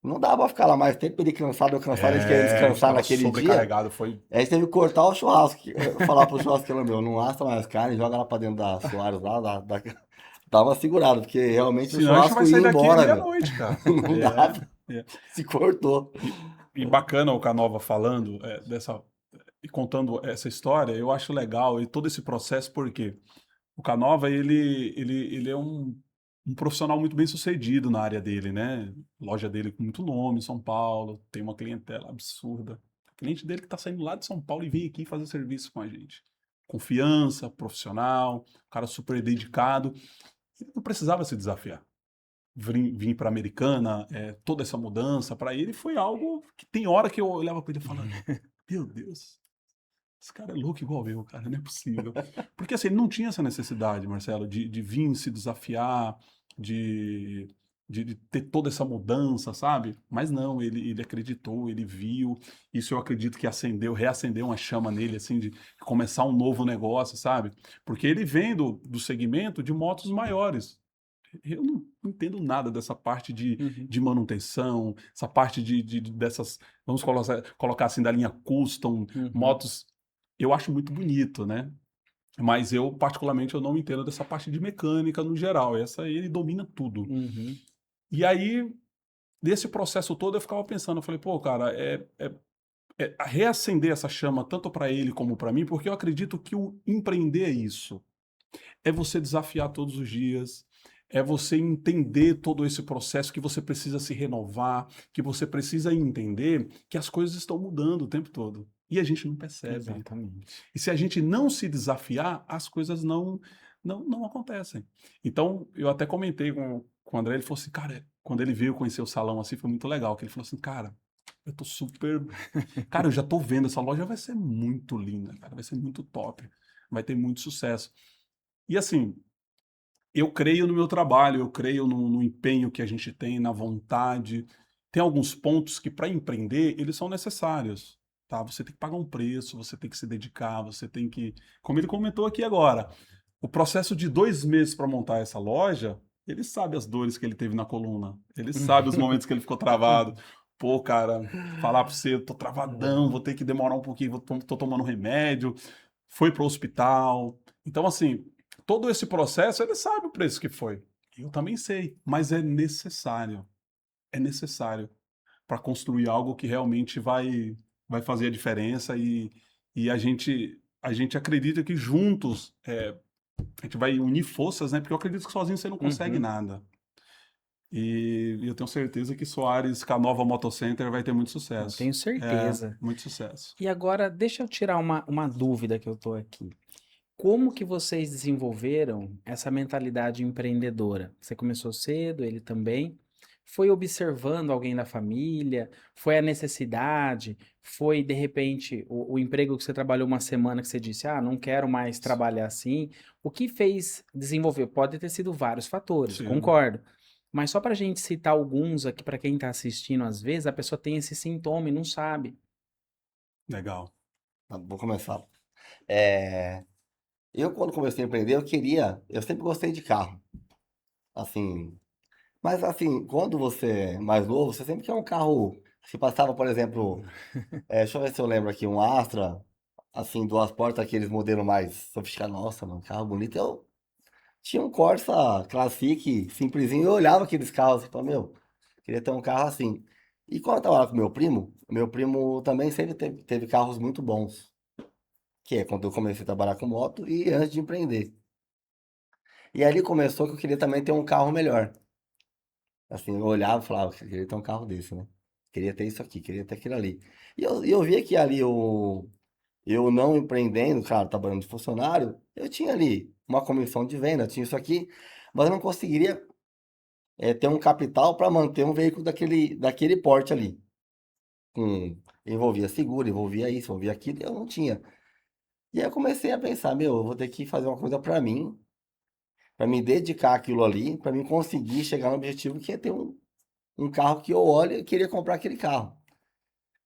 não dá pra ficar lá mais tempo, ele cansado, eu cansado, a gente queria A gente descansar tava naquele dia. sobrecarregado, foi. A gente teve que cortar o churrasco. Falar pro churrasqueiro, meu, não assa mais carne, joga lá pra dentro da Soares lá, dá uma segurada, porque realmente o Senão a gente churrasco vai ia sair daqui embora, meu. meia-noite, cara. Não dá, É. se cortou. E bacana o Canova falando e contando essa história, eu acho legal e todo esse processo, porque o Canova, ele é um profissional muito bem sucedido na área dele, né? Loja dele com muito nome em São Paulo, tem uma clientela absurda. O cliente dele que está saindo lá de São Paulo e vem aqui fazer serviço com a gente. Confiança, profissional, cara super dedicado. Ele não precisava se desafiar. Vim para Americana, toda essa mudança, para ele foi algo que tem hora que eu olhava para ele falando, meu Deus, esse cara é louco igual eu, cara, não é possível. Porque assim, ele não tinha essa necessidade, Marcelo, de vir se desafiar, de ter toda essa mudança, sabe? Mas não, ele acreditou, ele viu, isso eu acredito que reacendeu uma chama nele, assim, de começar um novo negócio, sabe? Porque ele vem do segmento de motos maiores. Eu não entendo nada dessa parte de manutenção, essa parte dessas, vamos colocar assim, da linha custom, motos, eu acho muito bonito, né? Mas eu, particularmente, eu não entendo dessa parte de mecânica no geral. Essa aí, ele domina tudo. E aí, nesse processo todo, eu ficava pensando, eu falei, pô, cara, reacender essa chama tanto para ele como para mim, porque eu acredito que o empreender é isso. É você desafiar todos os dias, é você entender todo esse processo, que você precisa se renovar, que você precisa entender que as coisas estão mudando o tempo todo. E a gente não percebe. Exatamente. E se a gente não se desafiar, as coisas não acontecem. Então, eu até comentei com o André, ele falou assim, cara, quando ele veio conhecer o salão assim, foi muito legal, que ele falou assim, cara, eu tô super... Cara, eu já tô vendo, essa loja vai ser muito linda, cara, vai ser muito top, vai ter muito sucesso. E assim, eu creio no meu trabalho, eu creio no empenho que a gente tem, na vontade. Tem alguns pontos que, para empreender, eles são necessários. Tá? Você tem que pagar um preço, você tem que se dedicar, você tem que... Como ele comentou aqui agora, o processo de 2 meses para montar essa loja, ele sabe as dores que ele teve na coluna, ele sabe os momentos que ele ficou travado. Pô, cara, falar para você, eu tô travadão, vou ter que demorar um pouquinho, tô tomando remédio, foi pro hospital. Então, assim, todo esse processo, ele sabe o preço que foi. Eu também sei, mas é necessário. É necessário para construir algo que realmente vai fazer a diferença e a gente acredita que juntos a gente vai unir forças, né? Porque eu acredito que sozinho você não consegue nada. E eu tenho certeza que Soares Canova Motocenter vai ter muito sucesso. Eu tenho certeza. Muito sucesso. E agora, deixa eu tirar uma dúvida que eu tô aqui. Como que vocês desenvolveram essa mentalidade empreendedora? Você começou cedo, ele também. Foi observando alguém da família? Foi a necessidade? Foi, de repente, o emprego que você trabalhou uma semana que você disse, não quero mais trabalhar assim? O que fez desenvolver? Pode ter sido vários fatores, Sim. concordo. Mas só para a gente citar alguns aqui, para quem está assistindo, às vezes, a pessoa tem esse sintoma e não sabe. Legal. Vou começar. Eu, quando comecei a empreender, eu sempre gostei de carro. Assim, mas assim, quando você é mais novo, você sempre quer um carro. Se passava, por exemplo, deixa eu ver se eu lembro aqui, um Astra, assim, duas portas, aqueles modelos mais sofisticados. Nossa, mano, carro bonito. Eu tinha um Corsa Classic, simplesinho, eu olhava aqueles carros e falava, meu, queria ter um carro assim. E quando eu tava lá com meu primo também sempre teve carros muito bons. Que é quando eu comecei a trabalhar com moto e antes de empreender. E ali começou que eu queria também ter um carro melhor. Assim, eu olhava e falava, eu queria ter um carro desse, né? Queria ter isso aqui, queria ter aquilo ali. E eu via que ali eu não empreendendo, claro, trabalhando de funcionário, eu tinha ali uma comissão de venda, tinha isso aqui, mas eu não conseguiria ter um capital para manter um veículo daquele porte ali. Envolvia seguro, envolvia isso, envolvia aquilo, e eu não tinha. E aí eu comecei a pensar, meu, eu vou ter que fazer uma coisa para me dedicar àquilo ali, para mim conseguir chegar no objetivo que é ter um carro que eu olho e queria comprar aquele carro.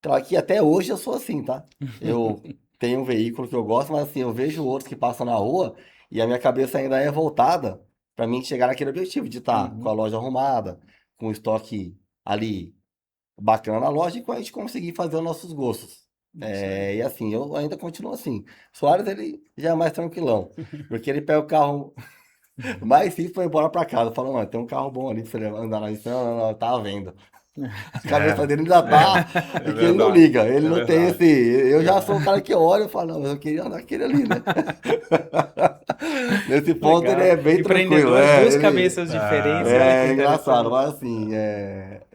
Claro que até hoje eu sou assim, tá? Eu tenho um veículo que eu gosto, mas assim, eu vejo outros que passam na rua e a minha cabeça ainda é voltada para mim chegar naquele objetivo de estar com a loja arrumada, com o estoque ali bacana na loja e com a gente conseguir fazer os nossos gostos. E assim, eu ainda continuo assim. Soares, ele já é mais tranquilão, porque ele pega o carro mais simples para ir embora para casa. Fala, mano, tem um carro bom ali para você andar lá. Não, tá à venda. A cabeça dele ainda tá, É porque ele não verdade, liga, ele é não tem verdade. esse. Eu já sou o cara que olha e falo, não, mas eu queria andar aquele ali, né? Nesse ponto ele Legal. é bem tranquilo, Empreendedores, duas cabeças diferentes, olha que é engraçado, interessante. mas assim,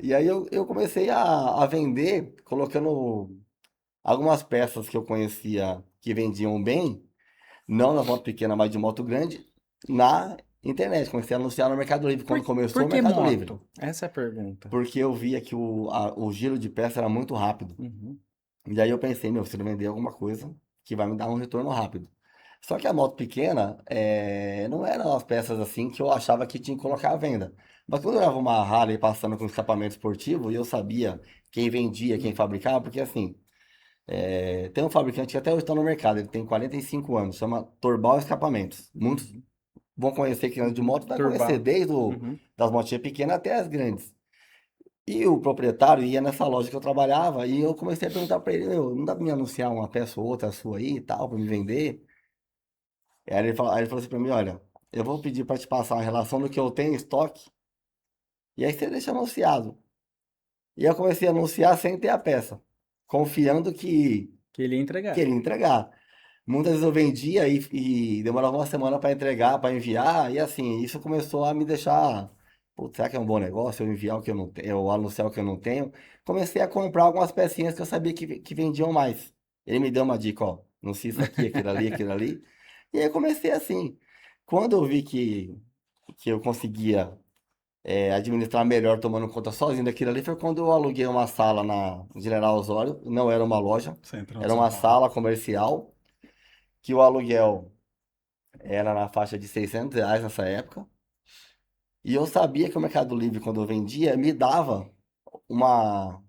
e aí eu comecei a vender, colocando algumas peças que eu conhecia que vendiam bem, não na moto pequena, mas de moto grande, na internet. Comecei a anunciar no Mercado Livre, Por, quando começou por o que Mercado Livre. moto? Essa é a pergunta. Porque eu via que o giro de peça era muito rápido. Uhum. E aí eu pensei, meu, preciso vender alguma coisa que vai me dar um retorno rápido. Só que a moto pequena não eram as peças assim que eu achava que tinha que colocar à venda. Mas quando eu olhava uma Harley passando com escapamento esportivo e eu sabia quem vendia, quem fabricava, porque assim, tem um fabricante que até hoje está no mercado, ele tem 45 anos, chama Torbal Escapamentos. Muitos vão conhecer que anda de moto, vai conhecer Turbal. desde Uhum. das motinhas pequenas até as grandes. E o proprietário ia nessa loja que eu trabalhava e eu comecei a perguntar para ele, meu, não dá para me anunciar uma peça ou outra sua aí e tal, para me vender? Aí ele falou assim para mim, olha, eu vou pedir para te passar uma relação do que eu tenho em estoque e aí você deixa anunciado. E eu comecei a anunciar sem ter a peça, confiando Que ele ia que entregar. ele ia entregar. Muitas vezes eu vendia e demorava uma semana para entregar, para enviar, e assim, isso começou a me deixar, putz, será que é um bom negócio eu enviar o que eu não tenho, eu anunciar o que eu não tenho? Comecei a comprar algumas pecinhas que eu sabia que vendiam mais. Ele me deu uma dica, ó, anuncia isso aqui, aquilo ali. E aí eu comecei assim. Quando eu vi que eu conseguia administrar melhor tomando conta sozinho daquilo ali, foi quando eu aluguei uma sala na General Osório, não era uma loja, Central de era São uma Paulo. sala comercial que o aluguel era na faixa de R$ 600 nessa época. E eu sabia que o Mercado Livre, quando eu vendia, me dava uma,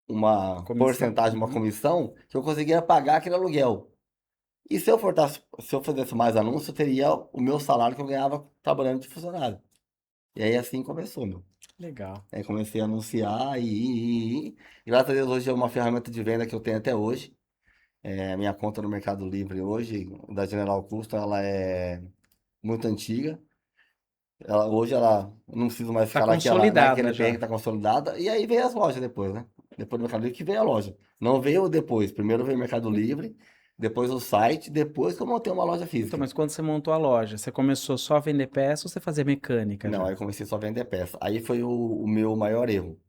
uma Comissão. porcentagem, uma Uhum. comissão, que eu conseguia pagar aquele aluguel. E se eu fizesse mais anúncio, eu teria o meu salário que eu ganhava trabalhando de funcionário. E aí assim começou, meu. Legal. Aí comecei a anunciar e graças a Deus hoje é uma ferramenta de venda que eu tenho até hoje. A minha conta no Mercado Livre hoje, da General Custom, ela é muito antiga. Hoje ela não preciso mais Tá ficar naquele consolidada perrengue já. que tá consolidada. E aí veio as lojas depois, né? Depois do Mercado Livre que veio a loja. Não veio depois. Primeiro veio o Mercado Livre, depois o site, depois que eu montei uma loja Então, física. mas quando você montou a loja, você começou só a vender peça ou você fazia mecânica Não, aí já? eu comecei só a vender peça. Aí foi o meu maior erro.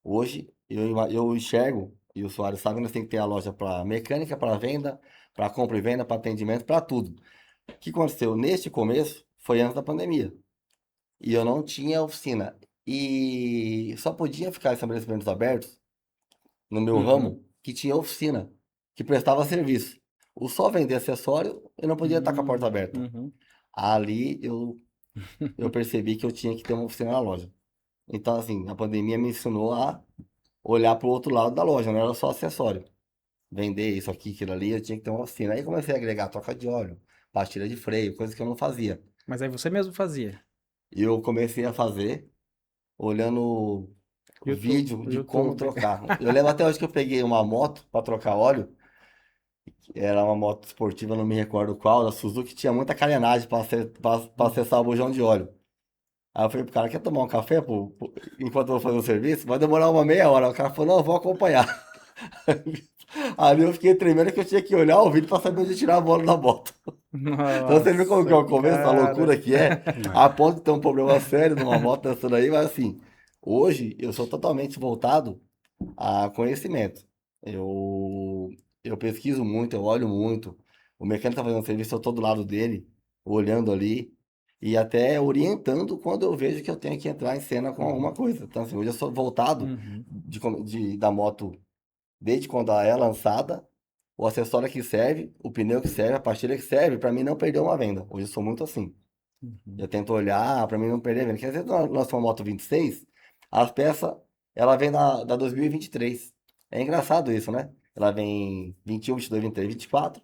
Hoje eu enxergo, e o usuário sabe, que nós tem que ter a loja para mecânica, para venda, para compra e venda, para atendimento, para tudo. O que aconteceu neste começo foi antes da pandemia. E eu não tinha oficina. E só podia ficar estabelecimentos abertos no meu Uhum. ramo que tinha oficina, que prestava serviço. O só vender acessório, eu não podia estar com a porta aberta. Uhum. Ali eu percebi que eu tinha que ter uma oficina na loja. Então, assim, a pandemia me ensinou a olhar para o outro lado da loja, não era só acessório. Vender isso aqui, aquilo ali, eu tinha que ter uma oficina. Aí comecei a agregar troca de óleo, pastilha de freio, coisas que eu não fazia. Mas aí você mesmo fazia. E eu comecei a fazer olhando YouTube, vídeo de como YouTube. trocar. Eu lembro até hoje que eu peguei uma moto para trocar óleo Era uma moto esportiva, não me recordo qual, da Suzuki, tinha muita carenagem pra acessar o bujão de óleo. Aí eu falei pro cara, quer tomar um café enquanto eu vou fazer o serviço? Vai demorar uma meia hora. O cara falou, não, eu vou acompanhar. Ali eu fiquei tremendo que eu tinha que olhar o vídeo pra saber onde tirar a bola da moto. Então você vê como que é o começo, a cara. loucura que é, a ponto de ter um problema sério numa moto dessa daí, mas assim, hoje eu sou totalmente voltado a conhecimento. Eu, eu pesquiso muito, eu olho muito. O mecânico tá fazendo serviço, eu tô do lado dele, olhando ali, e até orientando quando eu vejo que eu tenho que entrar em cena com alguma coisa. Então assim, hoje eu sou voltado Uhum. da moto desde quando ela é lançada, o acessório que serve, o pneu que serve, a pastilha que serve, para mim não perder uma venda. Hoje eu sou muito assim. Uhum. Eu tento olhar para mim não perder a venda. Quer dizer, nós lançamos uma moto 26, as peças, ela vem da 2023. É engraçado isso, né? Ela vem 21, 22, 23, 24.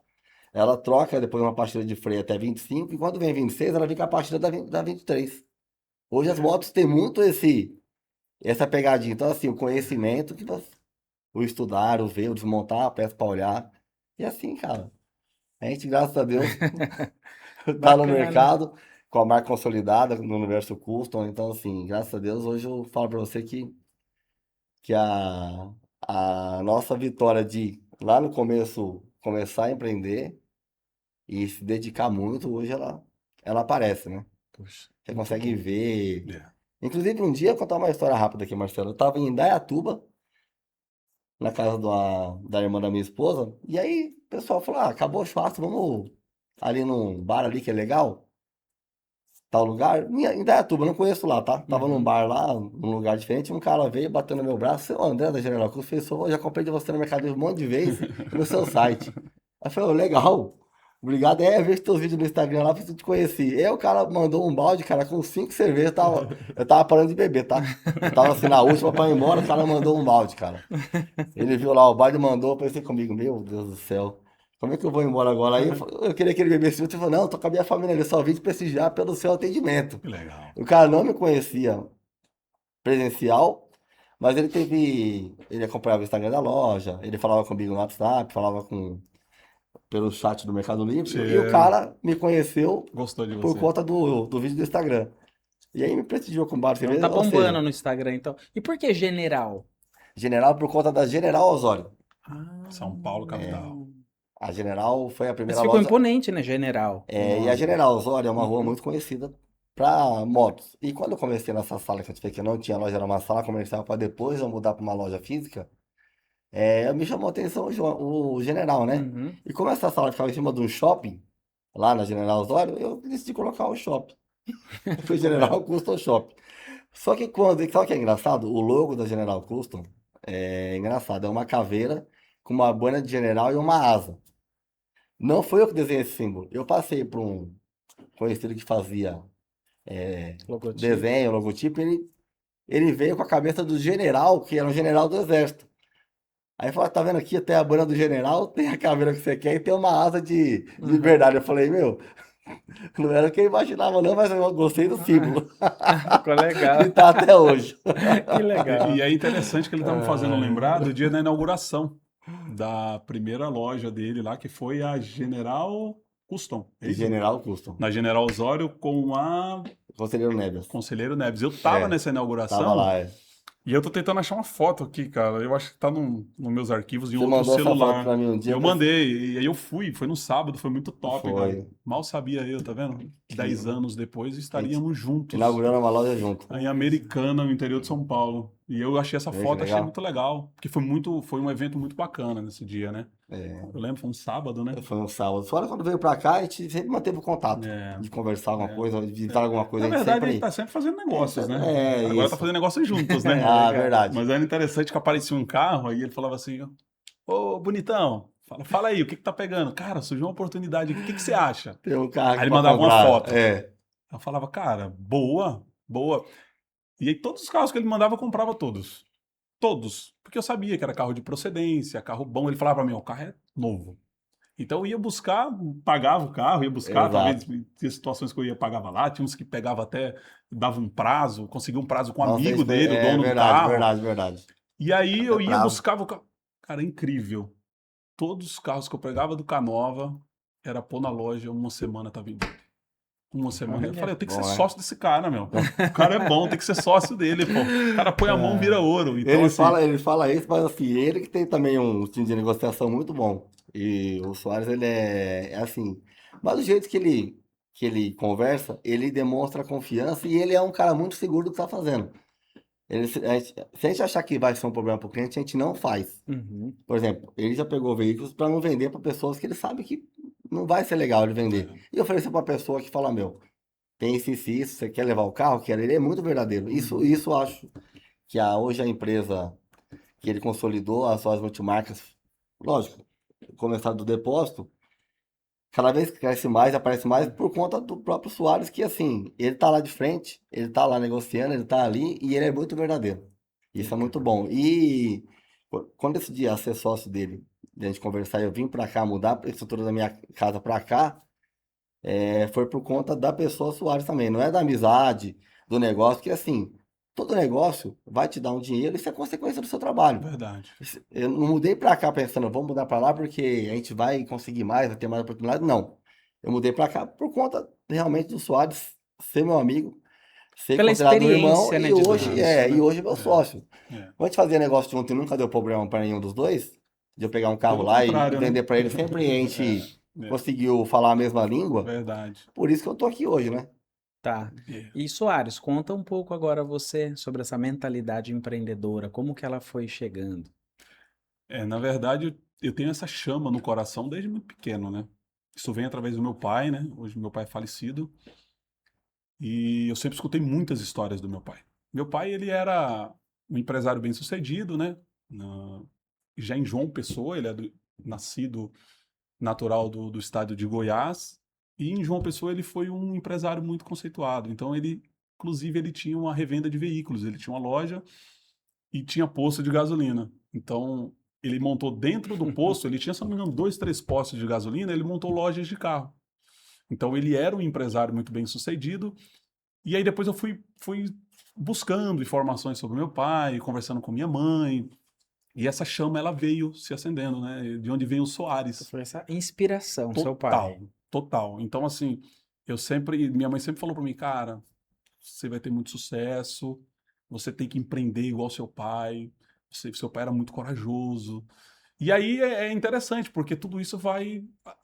Ela troca depois uma pastilha de freio até 25, e quando vem 26, ela vem com a pastilha da 23. Hoje as motos têm muito essa pegadinha. Então, assim, o conhecimento o estudar, o ver, o desmontar a peça para olhar. E assim, cara, a gente, graças a Deus, tá no Bacana. mercado com a marca consolidada no universo custom. Então, assim, graças a Deus, hoje eu falo para você que a nossa vitória de lá no começo começar a empreender e se dedicar muito, hoje ela aparece, né? Poxa, Você muito consegue bom. ver. É. Inclusive, um dia, eu vou contar uma história rápida aqui, Marcelo. Eu tava em Indaiatuba, na casa da irmã da minha esposa. E aí o pessoal falou: ah, acabou o churrasco, vamos ali num bar ali que é legal, tal lugar. Em Indaiatuba, eu não conheço lá, tá? Tava num Uhum. bar lá, num lugar diferente. Um cara veio batendo no meu braço: seu André da General Cruz, fez eu já comprei de você no Mercado Livre um monte de vezes e no seu site. Aí eu falei: "Ô, legal. Obrigado, vejo teus vídeos no Instagram lá, preciso te conhecer." Aí o cara mandou um balde, cara, com 5 cervejas. Eu tava parando de beber, tá? Eu tava assim na última pra ir embora, o cara mandou um balde, cara. Ele viu lá o baile e mandou, eu pensei comigo, meu Deus do céu, como é que eu vou embora agora? Aí eu queria que ele bebesse junto, ele falou, não, tô com a minha família ali, só vim te prestigiar pelo seu atendimento. Que legal. O cara não me conhecia presencial, mas ele acompanhava o Instagram da loja, ele falava comigo no WhatsApp, pelo chat do Mercado Livre, e o Você cara me conheceu gostou de por você. conta do vídeo do Instagram. E aí me prestigiou com várias Então tá cervejas, ou bombando seja, no Instagram, então. E por que general? General por conta da General Osório. Ah, São Paulo, capital. A General foi a mas primeira ficou loja. imponente, né? General, o E a nome. General Osório é uma rua Uhum. muito conhecida para motos. E quando eu comecei nessa sala que eu te falei que não tinha loja, era uma sala comercial para depois eu mudar para uma loja física, me chamou a atenção o General, né? Uhum. E como essa sala ficava em cima de um shopping, lá na General Osório, eu decidi colocar o shopping. Foi Ficou General bem. Custom Shop. Sabe o que é engraçado? O logo da General Custom é engraçado. É uma caveira com uma boina de general e uma asa. Não foi eu que desenhei esse símbolo. Eu passei por um conhecido que fazia Logotipo. desenho, logotipo, ele veio com a cabeça do general, que era um general do exército. Aí falou, tá vendo aqui, tem a banda do general, tem a caveira que você quer e tem uma asa de Uhum. verdade. Eu falei, meu, não era o que eu imaginava não, mas eu gostei do símbolo. Ficou E legal. tá até hoje. Que E legal. é interessante que ele tá me fazendo lembrar Ai. do dia da inauguração da primeira loja dele lá, que foi a General Custom, é isso? General Custom. Na General Osório com a Conselheiro Neves. Conselheiro Neves. Eu tava nessa Tava inauguração lá. e eu tô tentando achar uma foto aqui, cara. Eu acho que tá nos meus arquivos em Você outro mandou essa foto celular. pra mim um E dia, eu mandei, e aí eu fui, foi no sábado, foi muito top, cara. foi. Mal sabia eu, tá vendo? Que 10 anos depois a gente estaríamos juntos inaugurando uma loja junto. em Americana, no interior de São Paulo. E eu achei essa Vê que foto, achei legal. muito legal, porque foi um evento muito bacana nesse dia, né? É, Eu lembro, foi um sábado, né? foi um sábado. Fora quando veio pra cá, a gente sempre manteve o contato. É, De conversar alguma é. coisa, de visitar alguma coisa, Na a gente verdade, a gente sempre. tá sempre fazendo negócios, né? Agora tá Isso. fazendo negócios juntos, né? Ah, Legal. verdade. Mas era interessante que aparecia um carro e ele falava assim: ô, bonitão, fala aí, o que que tá pegando? Cara, surgiu uma oportunidade aqui, o que que você acha? Tem um carro Aí aqui ele pra mandava uma comprar. foto. Eu falava, cara, boa, boa. E aí todos os carros que ele mandava eu comprava todos. Todos. Porque eu sabia que era carro de procedência, carro bom. Ele falava pra mim, ó, o carro é novo. Então eu ia buscar, pagava o carro, ia buscar, talvez Exato. tinha situações que eu ia pagava lá, tinha uns que pegava até, dava um prazo, conseguia um prazo com um Nossa, amigo isso foi. dele, o É dono do verdade, carro. verdade, verdade. E aí Até eu ia, prazo. buscava o carro. Cara, é incrível. todos os carros que eu pegava do Canova, era pôr na loja, uma semana tá vendido. Uma semana. Eu falei, eu tenho que ser sócio desse cara, meu. O cara é bom, tem que ser sócio dele, pô. O cara põe a mão, vira ouro. Então, ele fala isso, mas assim, ele que tem também um time de negociação muito bom. E o Soares, ele é assim. Mas do jeito que ele conversa, ele demonstra confiança e ele é um cara muito seguro do que tá fazendo. Se a gente achar que vai ser um problema para o cliente, a gente não faz. Por exemplo, ele já pegou veículos para não vender para pessoas que ele sabe que não vai ser legal ele vender. E oferecer para uma pessoa que fala, meu, tem isso, você quer levar o carro? Quer? Ele é muito verdadeiro. Isso eu acho que hoje a empresa que ele consolidou, as suas multimarcas, lógico, começar do depósito, cada vez que cresce mais, aparece mais por conta do próprio Soares, que assim, ele tá lá de frente, ele tá lá negociando, ele tá ali e ele é muito verdadeiro. Isso é muito bom. E quando eu decidi ser sócio dele, a gente conversar, eu vim para cá, mudar a estrutura da minha casa para cá, foi por conta da pessoa Soares também, não é da amizade, do negócio, que assim, todo negócio vai te dar um dinheiro e isso é consequência do seu trabalho. Verdade. Eu não mudei para cá pensando, vamos mudar para lá porque a gente vai conseguir mais, vai ter mais oportunidade. Não. Eu mudei para cá por conta realmente do Soares ser meu amigo, ser Pela considerado meu irmão, experiência, né, e de hoje, tudo isso, e hoje é meu sócio. É. Quando a gente fazia negócio junto e nunca deu problema para nenhum dos dois, de eu pegar um carro Pelo lá e contrário, né? vender para ele, sempre a gente conseguiu falar a mesma língua. Verdade. Por isso que eu tô aqui hoje, né? Tá. E Soares, conta um pouco agora você sobre essa mentalidade empreendedora, como que ela foi chegando? Na verdade, eu tenho essa chama no coração desde muito pequeno, né? Isso vem através do meu pai, né? Hoje meu pai é falecido. E eu sempre escutei muitas histórias do meu pai. Meu pai, ele era um empresário bem-sucedido, né? Já em João Pessoa, ele é nascido natural do estado de Goiás. E em João Pessoa ele foi um empresário muito conceituado. Então inclusive, ele tinha uma revenda de veículos. Ele tinha uma loja e tinha posto de gasolina. Então, ele montou dentro do posto, ele tinha, se não me engano, 2, 3 postos de gasolina, ele montou lojas de carro. Então, ele era um empresário muito bem sucedido. E aí depois eu fui buscando informações sobre meu pai, conversando com minha mãe. E essa chama, ela veio se acendendo, né? De onde vem o Soares. Foi essa inspiração, seu pai. Total. Então, assim, minha mãe sempre falou para mim, cara, você vai ter muito sucesso, você tem que empreender igual seu pai, seu pai era muito corajoso. E aí é interessante, porque tudo isso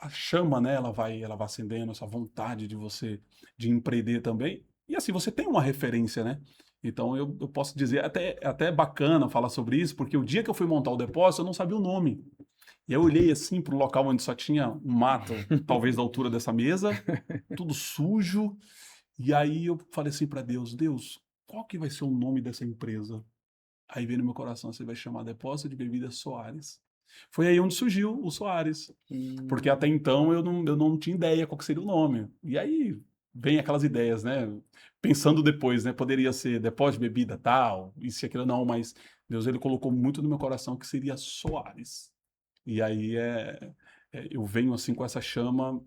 a chama, né, ela vai acendendo essa vontade de você, de empreender também. E assim, você tem uma referência, né? Então eu posso dizer, até é bacana falar sobre isso, porque o dia que eu fui montar o depósito, eu não sabia o nome. E eu olhei assim para um local onde só tinha um mato, talvez da altura dessa mesa, tudo sujo. E aí eu falei assim para Deus, qual que vai ser o nome dessa empresa? Aí veio no meu coração, você vai chamar Depósito de Bebidas Soares. Foi aí onde surgiu o Soares. Porque até então eu não tinha ideia qual que seria o nome. E aí vem aquelas ideias, né? Pensando depois, né? Poderia ser Depósito de Bebida tal, isso e aquilo, não, mas Deus ele colocou muito no meu coração que seria Soares. E aí eu venho assim com essa chama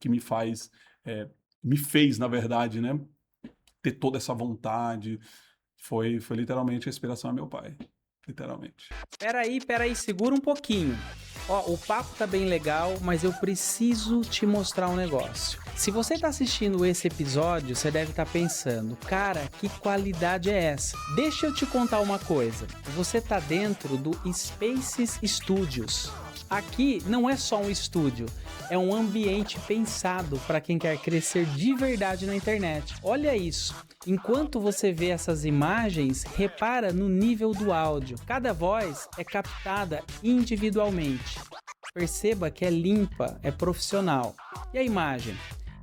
que me fez, na verdade, né, ter toda essa vontade. Foi literalmente a inspiração a meu pai. Literalmente. Peraí, segura um pouquinho. Ó, o papo tá bem legal, mas eu preciso te mostrar um negócio. Se você tá assistindo esse episódio, você deve estar pensando, cara, que qualidade é essa? Deixa eu te contar uma coisa. Você tá dentro do Spaces Studios. Aqui não é só um estúdio, é um ambiente pensado para quem quer crescer de verdade na internet. Olha isso. Enquanto você vê essas imagens, repara no nível do áudio. Cada voz é captada individualmente. Perceba que é limpa, é profissional. E a imagem?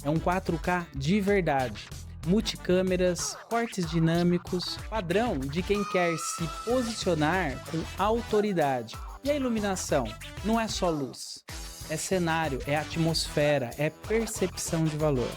É um 4K de verdade. Multicâmeras, cortes dinâmicos, padrão de quem quer se posicionar com autoridade. E a iluminação? Não é só luz. É cenário, é atmosfera, é percepção de valor.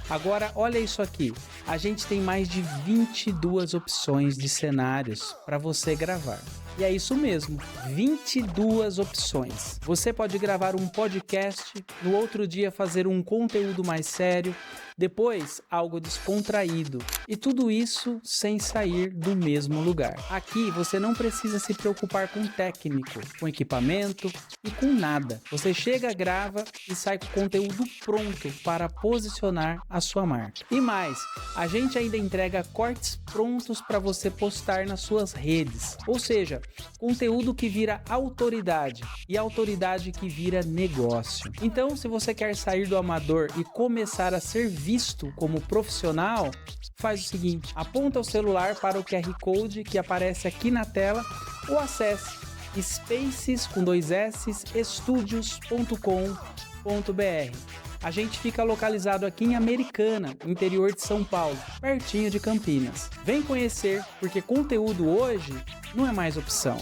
Agora, olha isso aqui. A gente tem mais de 22 opções de cenários para você gravar. E é isso mesmo, 22 opções. Você pode gravar um podcast, no outro dia fazer um conteúdo mais sério, Depois, algo descontraído. E tudo isso sem sair do mesmo lugar. Aqui você não precisa se preocupar com técnico, com equipamento e com nada. Você chega, grava e sai com conteúdo pronto para posicionar a sua marca. E mais, a gente ainda entrega cortes prontos para você postar nas suas redes. Ou seja, conteúdo que vira autoridade e autoridade que vira negócio. Então, se você quer sair do amador e começar a ser visto como profissional, faz o seguinte: aponta o celular para o QR Code que aparece aqui na tela ou acesse spaces.studios.com.br. A gente fica localizado aqui em Americana, interior de São Paulo, pertinho de Campinas. Vem conhecer, porque conteúdo hoje não é mais opção,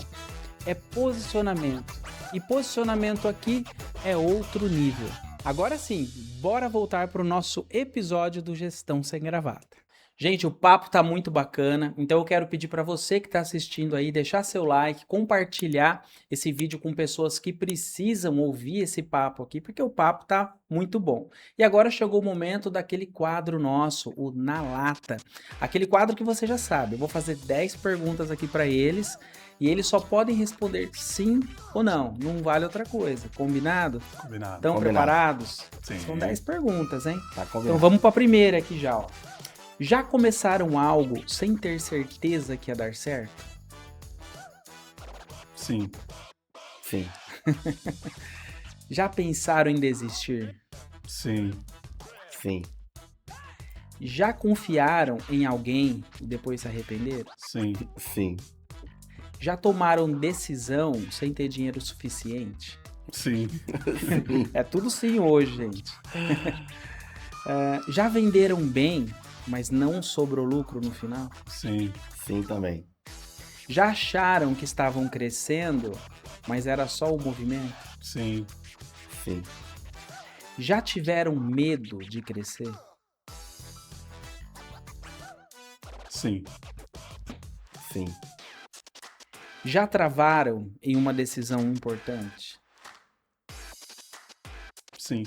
é posicionamento. E posicionamento aqui é outro nível. Agora sim, bora voltar para o nosso episódio do Gestão Sem Gravata. Gente, o papo tá muito bacana, então eu quero pedir para você que está assistindo aí, deixar seu like, compartilhar esse vídeo com pessoas que precisam ouvir esse papo aqui, porque o papo tá muito bom. E agora chegou o momento daquele quadro nosso, o Na Lata. Aquele quadro que você já sabe, eu vou fazer 10 perguntas aqui para eles, e eles só podem responder sim ou não, não vale outra coisa, combinado? Combinado. Estão preparados? Sim. São 10 perguntas, hein? Tá Então combinado. vamos para a primeira aqui já, ó. Já começaram algo sem ter certeza que ia dar certo? Sim. Sim. Já pensaram em desistir? Sim. Sim. Já confiaram em alguém e depois se arrependeram? Sim. Sim. Já tomaram decisão sem ter dinheiro suficiente? Sim. É tudo sim hoje, gente. Já venderam bem, mas não sobrou lucro no final? Sim. Sim também. Já acharam que estavam crescendo, mas era só o movimento? Sim. Sim. Já tiveram medo de crescer? Sim. Sim. Já travaram em uma decisão importante? Sim.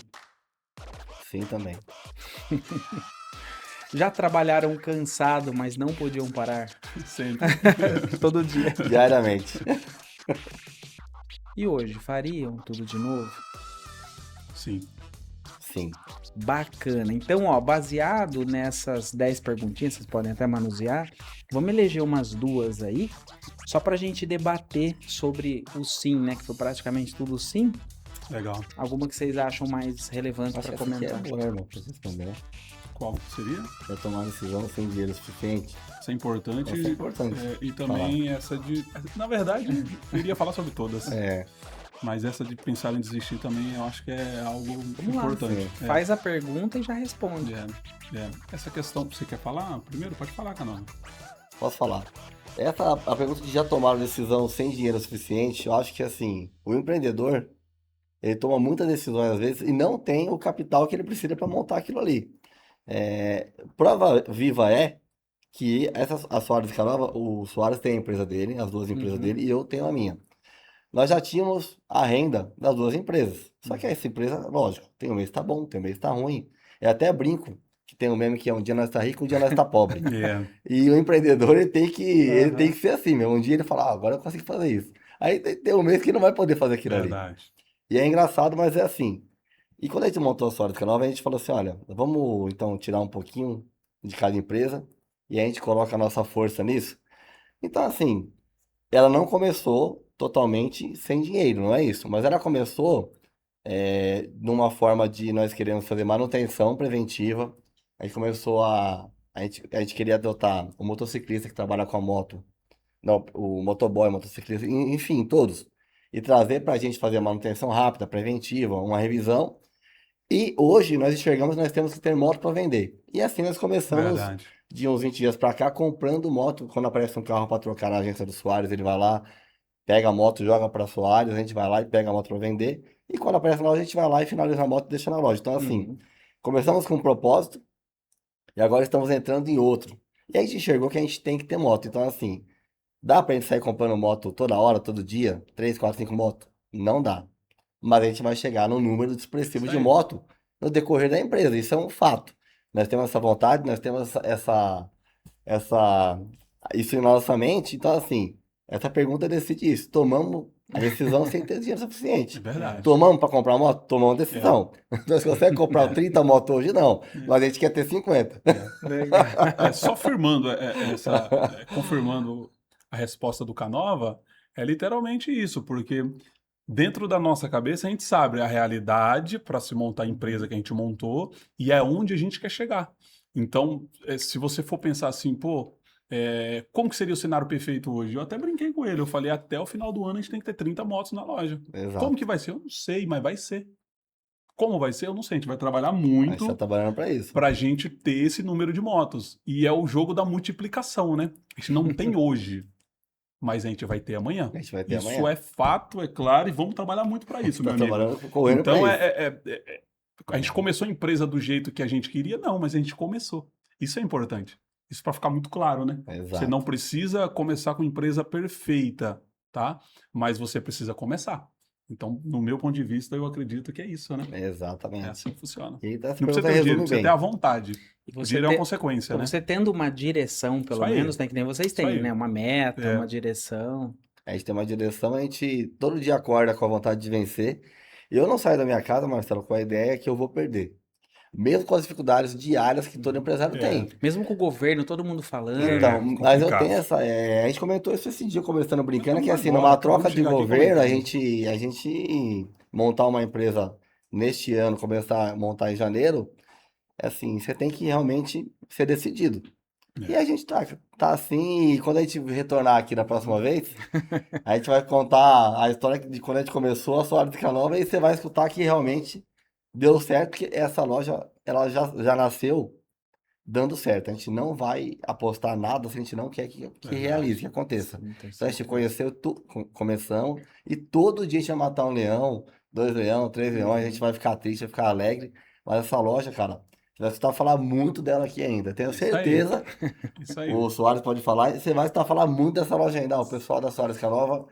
Sim também. Já trabalharam cansado, mas não podiam parar? Sempre. Todo dia. Diariamente. E hoje, fariam tudo de novo? Sim. Sim. Bacana. Então, ó, baseado nessas 10 perguntinhas, vocês podem até manusear, vamos eleger umas duas aí, só pra gente debater sobre o sim, né? Que foi praticamente tudo sim. Legal. Alguma que vocês acham mais relevante Acho pra que essa aqui comentar? é boa, né, irmão? Pra você responder. Qual seria? Pra tomar decisão sem dinheiro suficiente. Isso é importante. Essa é importante. E também essa de... Na verdade, eu iria falar sobre todas. É. Mas essa de pensar em desistir também, eu acho que é algo Vamos lá. importante. Faz a pergunta e já responde. Essa questão, você quer falar? Primeiro, pode falar, Canal. Posso falar? A pergunta de já tomaram decisão sem dinheiro suficiente, eu acho que assim, o empreendedor, ele toma muitas decisões às vezes e não tem o capital que ele precisa para montar aquilo ali. Prova viva é que a Soares e Canova, o Soares tem a empresa dele, as duas empresas Uhum. dele, e eu tenho a minha. Nós já tínhamos a renda das duas empresas. Só que essa empresa, lógico, tem um mês que tá bom, tem um mês que tá ruim. Eu até brinco que tem um meme que é um dia nós tá rico, um dia nós tá pobre. E o empreendedor, ele tem que ser assim, meu. Um dia ele fala, agora eu consigo fazer isso. Aí tem um mês que não vai poder fazer aquilo ali. Verdade. E é engraçado, mas é assim. E quando a gente montou a Soares e Canova, a gente falou assim, olha, vamos então tirar um pouquinho de cada empresa e a gente coloca a nossa força nisso. Então, assim, ela não começou totalmente sem dinheiro, não é isso? Mas ela começou numa forma de nós queremos fazer manutenção preventiva. A gente começou a gente queria adotar o motociclista que trabalha com a moto, não, o motoboy, motociclista, enfim, todos. E trazer para a gente fazer a manutenção rápida, preventiva, uma revisão. E hoje nós enxergamos que nós temos que ter moto para vender. E assim nós começamos Verdade. de uns 20 dias para cá comprando moto. Quando aparece um carro para trocar na agência do Soares, ele vai lá, pega a moto, joga para Soares, a gente vai lá e pega a moto para vender. E quando aparece na loja, a gente vai lá e finaliza a moto e deixa na loja. Então, assim, começamos com um propósito e agora estamos entrando em outro. E a gente enxergou que a gente tem que ter moto. Então, assim, dá pra gente sair comprando moto toda hora, todo dia? 3, 4, 5 motos? Não dá. Mas a gente vai chegar num número expressivo Isso de aí. moto no decorrer da empresa. Isso é um fato. nós temos essa vontade, nós temos essa, isso em nossa mente. Então, assim, essa pergunta decide isso. Tomamos a decisão sem ter dinheiro É suficiente. verdade. Tomamos para comprar moto? Tomamos decisão. Nós conseguimos comprar 30 motos hoje? Não. Mas a gente quer ter 50. Legal. Só firmando confirmando a resposta do Canova, é literalmente isso, porque dentro da nossa cabeça a gente sabe a realidade para se montar a empresa que a gente montou e é onde a gente quer chegar. Então, se você for pensar assim, pô, como que seria o cenário perfeito hoje? Eu até brinquei com ele, eu falei, até o final do ano a gente tem que ter 30 motos na loja. Exato. Como que vai ser? Eu não sei, mas vai ser. Como vai ser? Eu não sei. A gente vai trabalhar A gente muito tá trabalhando para isso. para a gente ter esse número de motos. E é o jogo da multiplicação, né? A gente não tem hoje, mas a gente vai ter amanhã. A gente vai ter Isso amanhã. é fato, é claro, e vamos trabalhar muito para isso, Tá meu amigo. trabalhando, correndo Então, para isso. a gente começou a empresa do jeito que a gente queria? Não, mas a gente começou. Isso é importante. Isso para ficar muito claro, né? Você Exato. não precisa começar com empresa perfeita, tá? Mas você precisa começar. Então, no meu ponto de vista, eu acredito que é isso, né? É Exatamente. assim que funciona. E essa Não precisa pergunta ter o dinheiro, resume precisa bem. ter a vontade. E O você dinheiro é uma ter- consequência, Então, né? você tendo uma direção, pelo Isso aí. menos, né? Que nem vocês Isso têm, aí. né? Uma meta, É. uma direção. A gente tem uma direção, a gente todo dia acorda com a vontade de vencer. Eu não saio da minha casa, Marcelo, com a ideia que eu vou perder. Mesmo com as dificuldades diárias que todo empresário tem. Mesmo com o governo, todo mundo falando. Então, mas eu complicado. tenho essa. A gente comentou isso esse dia, conversando, brincando, que Vamos assim, agora, numa acabamos troca de de chegar aqui governo, comentando. a gente montar uma empresa neste ano, começar a montar em janeiro, assim, você tem que realmente ser decidido. E É. a gente tá assim, e quando a gente retornar aqui na próxima vez, a gente vai contar a história de quando a gente começou a Soares de Canova e você vai escutar que realmente deu certo, que essa loja, ela já nasceu dando certo. A gente não vai apostar nada se a gente não quer que Verdade. realize, que aconteça. Sim, tenho Então a gente certeza. conheceu, começamos, e todo dia a gente vai matar um leão, 2 leões, 3 leões, a gente vai ficar triste, vai ficar alegre. Mas essa loja, cara, você vai escutar falar muito dela aqui ainda. Tenho Isso aí. certeza, Isso aí. o Soares pode falar, e você vai escutar falar muito dessa loja ainda. O pessoal da Soares Canova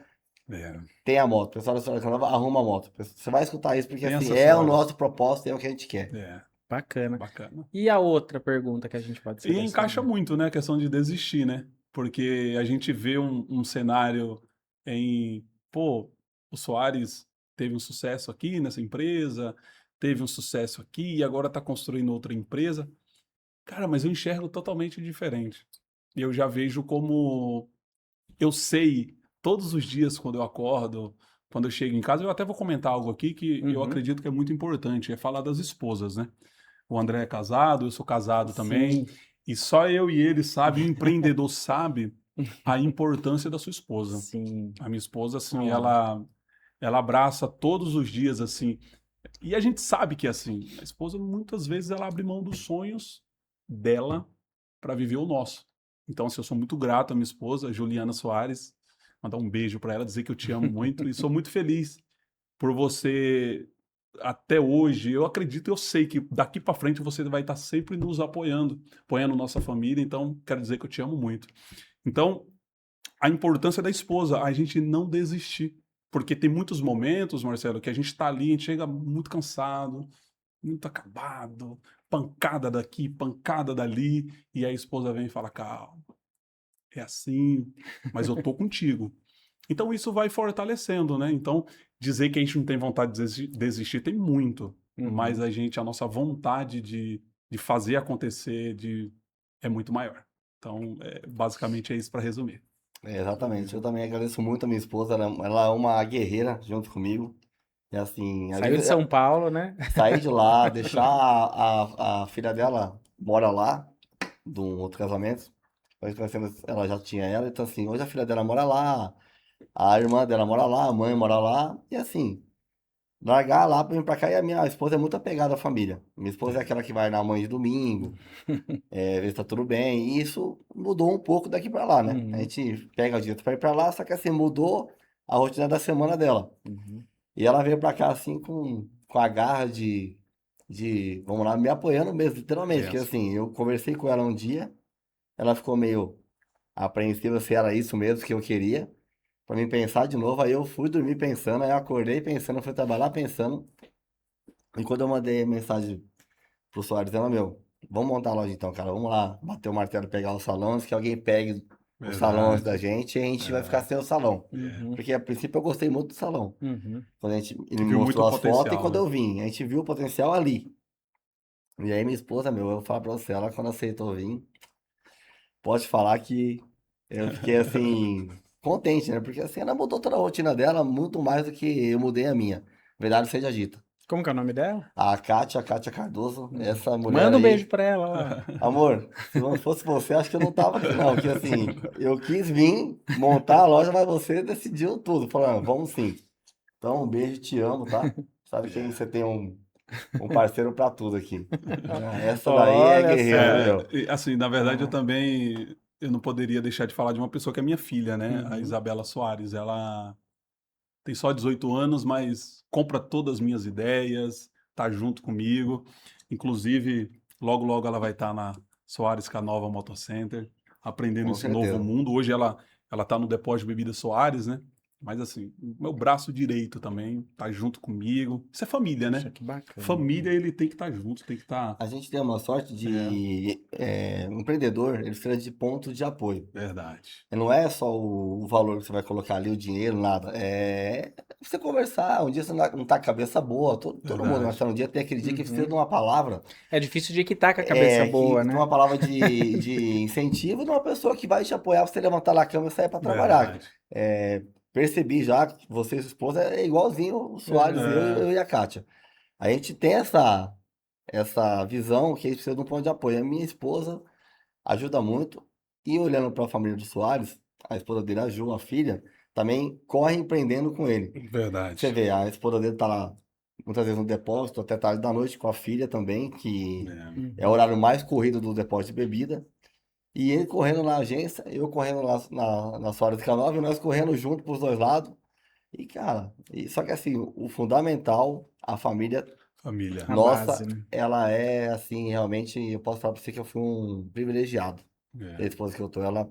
É. tem a moto, o pessoal da Soares Canova arruma a moto. Você vai escutar isso porque Tem assim, essas é o horas. nosso propósito, é o que a gente quer. Bacana. Bacana. E a outra pergunta que a gente pode E selecionar? encaixa muito, né, a questão de desistir, né? Porque a gente vê um cenário pô, o Soares teve um sucesso aqui nessa empresa, teve um sucesso aqui e agora está construindo outra empresa. Cara, mas eu enxergo totalmente diferente. Eu já vejo como eu sei todos os dias quando eu acordo, quando eu chego em casa, eu até vou comentar algo aqui que eu acredito que é muito importante, é falar das esposas, né? O André é casado, eu sou casado também, Sim. e só eu e ele sabe, o empreendedor sabe a importância da sua esposa. Sim. A minha esposa, assim, Oh. ela abraça todos os dias, assim, e a gente sabe que é assim. A esposa, muitas vezes, ela abre mão dos sonhos dela para viver o nosso. Então, assim, eu sou muito grato à minha esposa, Juliana Soares, mandar um beijo para ela, dizer que eu te amo muito e sou muito feliz por você até hoje. Eu acredito, eu sei que daqui para frente você vai estar sempre nos apoiando, apoiando nossa família. Então, quero dizer que eu te amo muito. Então, a importância da esposa, a gente não desistir. Porque tem muitos momentos, Marcelo, que a gente está ali, a gente chega muito cansado, muito acabado, pancada daqui, pancada dali, e a esposa vem e fala, calma, é assim, mas eu tô contigo. Então isso vai fortalecendo, né? Então, dizer que a gente não tem vontade de desistir tem muito, mas a nossa vontade de fazer acontecer é muito maior. Então, basicamente é isso para resumir. Exatamente. Eu também agradeço muito a minha esposa, ela é uma guerreira junto comigo. E assim, às Saiu de vezes São Paulo, né? sair de lá, deixar a filha dela mora lá, de um outro casamento. Ela já tinha ela, então assim, hoje a filha dela mora lá, a irmã dela mora lá, a mãe mora lá, e assim, largar lá pra vir pra cá. E a minha esposa é muito apegada à família. Minha esposa é aquela que vai na mãe de domingo, ver se tá tudo bem. E isso mudou um pouco daqui pra lá, né? A gente pega o dia pra ir pra lá, só que assim, mudou a rotina da semana dela. E ela veio pra cá assim com a garra vamos lá, me apoiando mesmo, literalmente. Porque Yes. assim, eu conversei com ela um dia, ela ficou meio apreensiva se era isso mesmo que eu queria, pra mim pensar de novo. Aí eu fui dormir pensando, aí eu acordei pensando, fui trabalhar pensando. E quando eu mandei mensagem pro Soares, ela, meu, vamos montar a loja então, cara. Vamos lá, bater o martelo, pegar os salões, que alguém pegue os salões da Verdade. gente e a gente vai ficar sem o salão. Uhum. Porque a princípio eu gostei muito do salão. Uhum. Quando ele Tu me viu muito mostrou as fotos e potencial, quando né? eu vim, a gente viu o potencial ali. E aí minha esposa, meu, eu vou falar pra você, ela quando aceitou vir, pode falar que eu fiquei assim, contente, né? Porque assim, ela mudou toda a rotina dela muito mais do que eu mudei a minha. Verdade seja dita. Como que é o nome dela? A Kátia Cardoso, Hum. essa mulher Manda um beijo aí. pra ela, ó. Amor, se não fosse você, acho que eu não tava aqui não. Porque assim, eu quis vir montar a loja, mas você decidiu tudo. Falando, vamos sim. Então, um beijo, te amo, tá? Sabe que você tem um parceiro pra tudo aqui. Essa daí é Olha guerreira, só. viu, meu? Assim, na verdade, eu não poderia deixar de falar de uma pessoa que é minha filha, né? A Uhum. Isabela Soares. Ela tem só 18 anos, mas compra todas as minhas ideias, tá junto comigo. Inclusive, logo, logo ela vai estar na Soares Canova Motor Center, aprendendo Com esse novo certeza. mundo. Hoje ela tá no depósito de bebidas Soares, né? Mas assim, o meu braço direito também tá junto comigo. Isso é família, Poxa, né? que bacana. Família, ele tem que estar junto, tem que estar... A gente tem uma sorte É, de um empreendedor, ele precisa de pontos de apoio. verdade. Não é só o valor que você vai colocar ali, o dinheiro, nada. É você conversar. Um dia você não tá com a cabeça boa, todo mundo, mas Verdade. tá, um dia tem aquele dia que precisa Uhum. de uma palavra, É difícil de que tá com a cabeça boa, de né? uma palavra de incentivo de uma pessoa que vai te apoiar pra você levantar da cama e sair para trabalhar. Verdade. É, percebi já que você e sua esposa é igualzinho o Soares, É, eu e a Kátia. A gente tem essa visão que a gente precisa de um ponto de apoio. A minha esposa ajuda muito. E olhando para a família do Soares, a esposa dele, a Ju, a filha, também corre empreendendo com ele. Você verdade. vê, a esposa dele tá lá muitas vezes no depósito, até tarde da noite, com a filha também, que É, é o Uhum. horário mais corrido do depósito de bebida. E ele correndo na agência, eu correndo lá na Soares Canova, e nós correndo junto para os dois lados. E, cara, só que assim, o fundamental, a família família. A base, nossa, né? ela é assim, realmente, eu posso falar pra você que eu fui um privilegiado. A É, esposa que eu tô, ela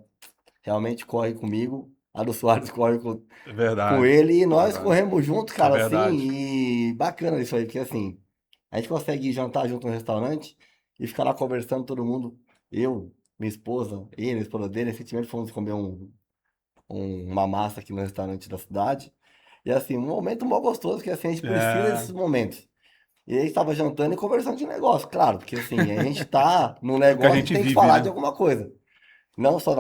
realmente corre comigo. A do Soares corre é com verdade. ele e nós Verdade. corremos junto, É cara, assim, verdade. e bacana isso aí, porque assim, a gente consegue ir jantar junto no restaurante e ficar lá conversando todo mundo, eu, minha esposa, ele, a esposa dele, recentemente fomos comer uma massa aqui no restaurante da cidade, e assim, um momento mó gostoso, que assim, a gente precisa É, desses momentos. E aí estava jantando e conversando de negócio, claro, porque assim, a gente tá num é o que a negócio e gente tem que vive, falar de né? alguma coisa. Não só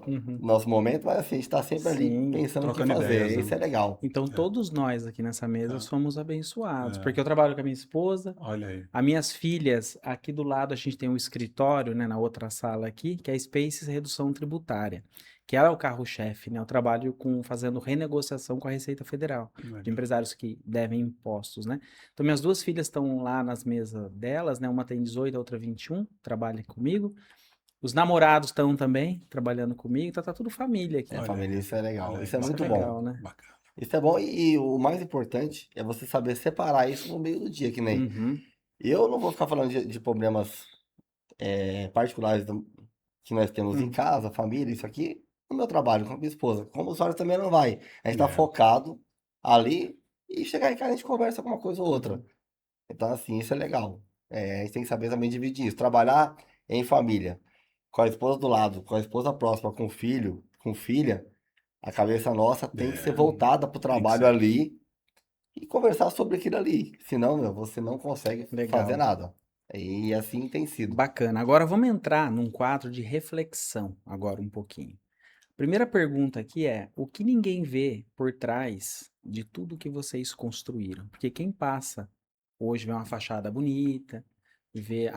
Uhum. nosso momento, mas assim, a gente tá sempre ali Sim. pensando o que Trocando ideias, fazer. né? Isso é legal. Então, É, todos nós aqui nessa mesa somos abençoados, é. porque eu trabalho com a minha esposa, Olha aí. as minhas filhas, aqui do lado a gente tem um escritório, né, na outra sala aqui, que é a Spaces Redução Tributária, que ela é o carro-chefe, né? Eu trabalho fazendo renegociação com a Receita Federal, de Legal. empresários que devem impostos, né? Então, minhas duas filhas estão lá nas mesas delas, né? Uma tem 18, a outra 21, trabalha comigo. Os namorados estão também trabalhando comigo, então tá tudo família aqui. Olha Família, aí. isso é Olha legal. aí. Isso é Isso é muito Bacana. bom. legal, né? Bacana. Isso é bom e o mais importante é você saber separar isso no meio do dia, que nem. Uhum, Eu não vou ficar falando de problemas particulares que nós temos em uhum. casa, família, isso aqui, no meu trabalho com a minha esposa. Como o usuário também não vai. A gente tá É. focado ali e chegar em casa a gente conversa com uma coisa ou outra. Uhum. Então, assim, isso é legal. A gente tem que saber também dividir isso. Trabalhar em família, com a esposa do lado, com a esposa próxima, com o filho, com filha, a cabeça nossa tem que ser É. voltada para o Tem que trabalho ser. ali e conversar sobre aquilo ali. Senão, meu, você não consegue fazer Legal. nada. E assim tem sido. Bacana. Agora vamos entrar num quadro de reflexão, agora um pouquinho. Primeira pergunta aqui é: o que ninguém vê por trás de tudo que vocês construíram? Porque quem passa hoje vê uma fachada bonita, vê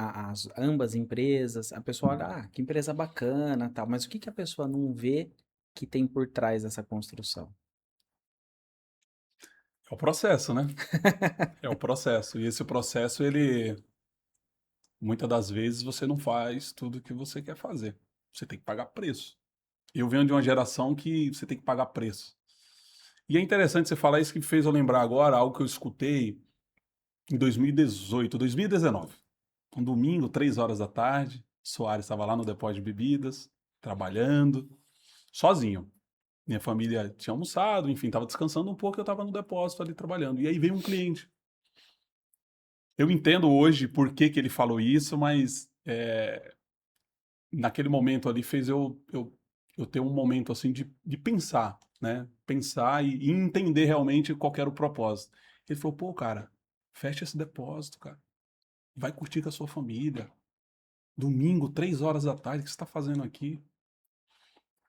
ambas empresas, a pessoa olha, ah, que empresa bacana, tal, mas o que que a pessoa não vê que tem por trás dessa construção? É o processo, né? É o processo. E esse processo, ele, muitas das vezes, você não faz tudo o que você quer fazer. Você tem que pagar preço. Eu venho de uma geração que você tem que pagar preço. E é interessante você falar isso, que fez eu lembrar agora algo que eu escutei em 2018, 2019. Um domingo, 3 horas da tarde, Soares estava lá no depósito de bebidas, trabalhando, sozinho. Minha família tinha almoçado, enfim, estava descansando um pouco, eu estava no depósito ali trabalhando. E aí veio um cliente. Eu entendo hoje por que que ele falou isso, mas naquele momento ali fez eu ter um momento assim de pensar, né? Pensar e entender realmente qual que era o propósito. Ele falou, pô, cara, fecha esse depósito, cara. Vai curtir com a sua família. Domingo, 3 horas da tarde, o que você está fazendo aqui?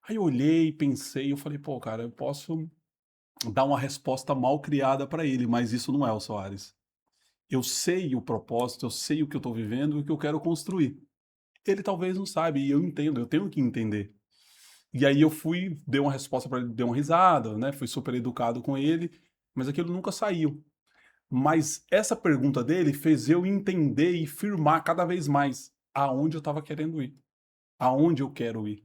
Aí eu olhei, pensei, eu falei, pô, cara, eu posso dar uma resposta mal criada para ele, mas isso não é o Soares. Eu sei o propósito, eu sei o que eu estou vivendo e o que eu quero construir. Ele talvez não saiba, e eu entendo, eu tenho que entender. E aí eu fui, dei uma resposta para ele, dei uma risada, né? Fui super educado com ele, mas aquilo nunca saiu. Mas essa pergunta dele fez eu entender e firmar cada vez mais aonde eu estava querendo ir, aonde eu quero ir.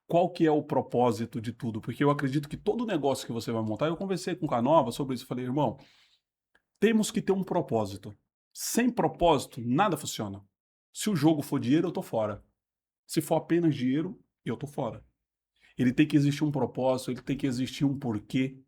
Qual que é o propósito de tudo? Porque eu acredito que todo negócio que você vai montar, eu conversei com o Canova sobre isso, eu falei, irmão, temos que ter um propósito. Sem propósito, nada funciona. Se o jogo for dinheiro, eu tô fora. Se for apenas dinheiro, eu tô fora. Ele tem que existir um propósito, ele tem que existir um porquê,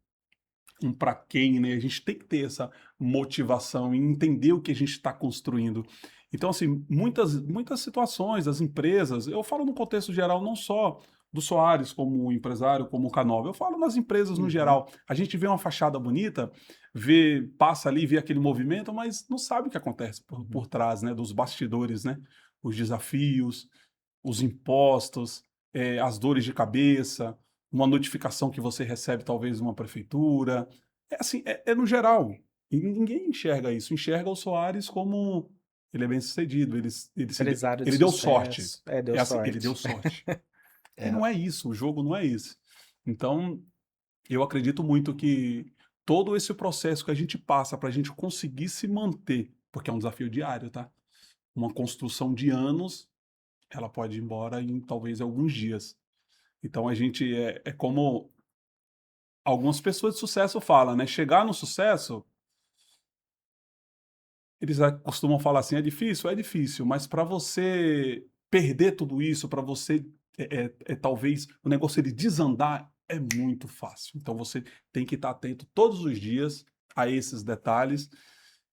um para quem, né? A gente tem que ter essa motivação e entender o que a gente está construindo. Então, assim, muitas situações, as empresas, eu falo no contexto geral, não só do Soares como empresário, como o Canova, eu falo nas empresas no geral. A gente vê uma fachada bonita, passa ali, vê aquele movimento, mas não sabe o que acontece por trás, né? Dos bastidores, né? Os desafios, os impostos, as dores de cabeça, uma notificação que você recebe talvez de uma prefeitura. É assim, é no geral. E ninguém enxerga isso. Enxerga o Soares como ele é bem sucedido, Empresário de ele deu sorte. sucesso. Deu É assim, sorte. ele deu sorte. E É, não é isso, o jogo não é esse. Então, eu acredito muito que todo esse processo que a gente passa para a gente conseguir se manter, porque é um desafio diário, tá? Uma construção de anos, ela pode ir embora em talvez alguns dias. Então a gente é como algumas pessoas de sucesso falam, né? Chegar no sucesso, eles costumam falar assim, é difícil, mas para você perder tudo isso, para você talvez o negócio ele desandar, é muito fácil. Então você tem que estar atento todos os dias a esses detalhes.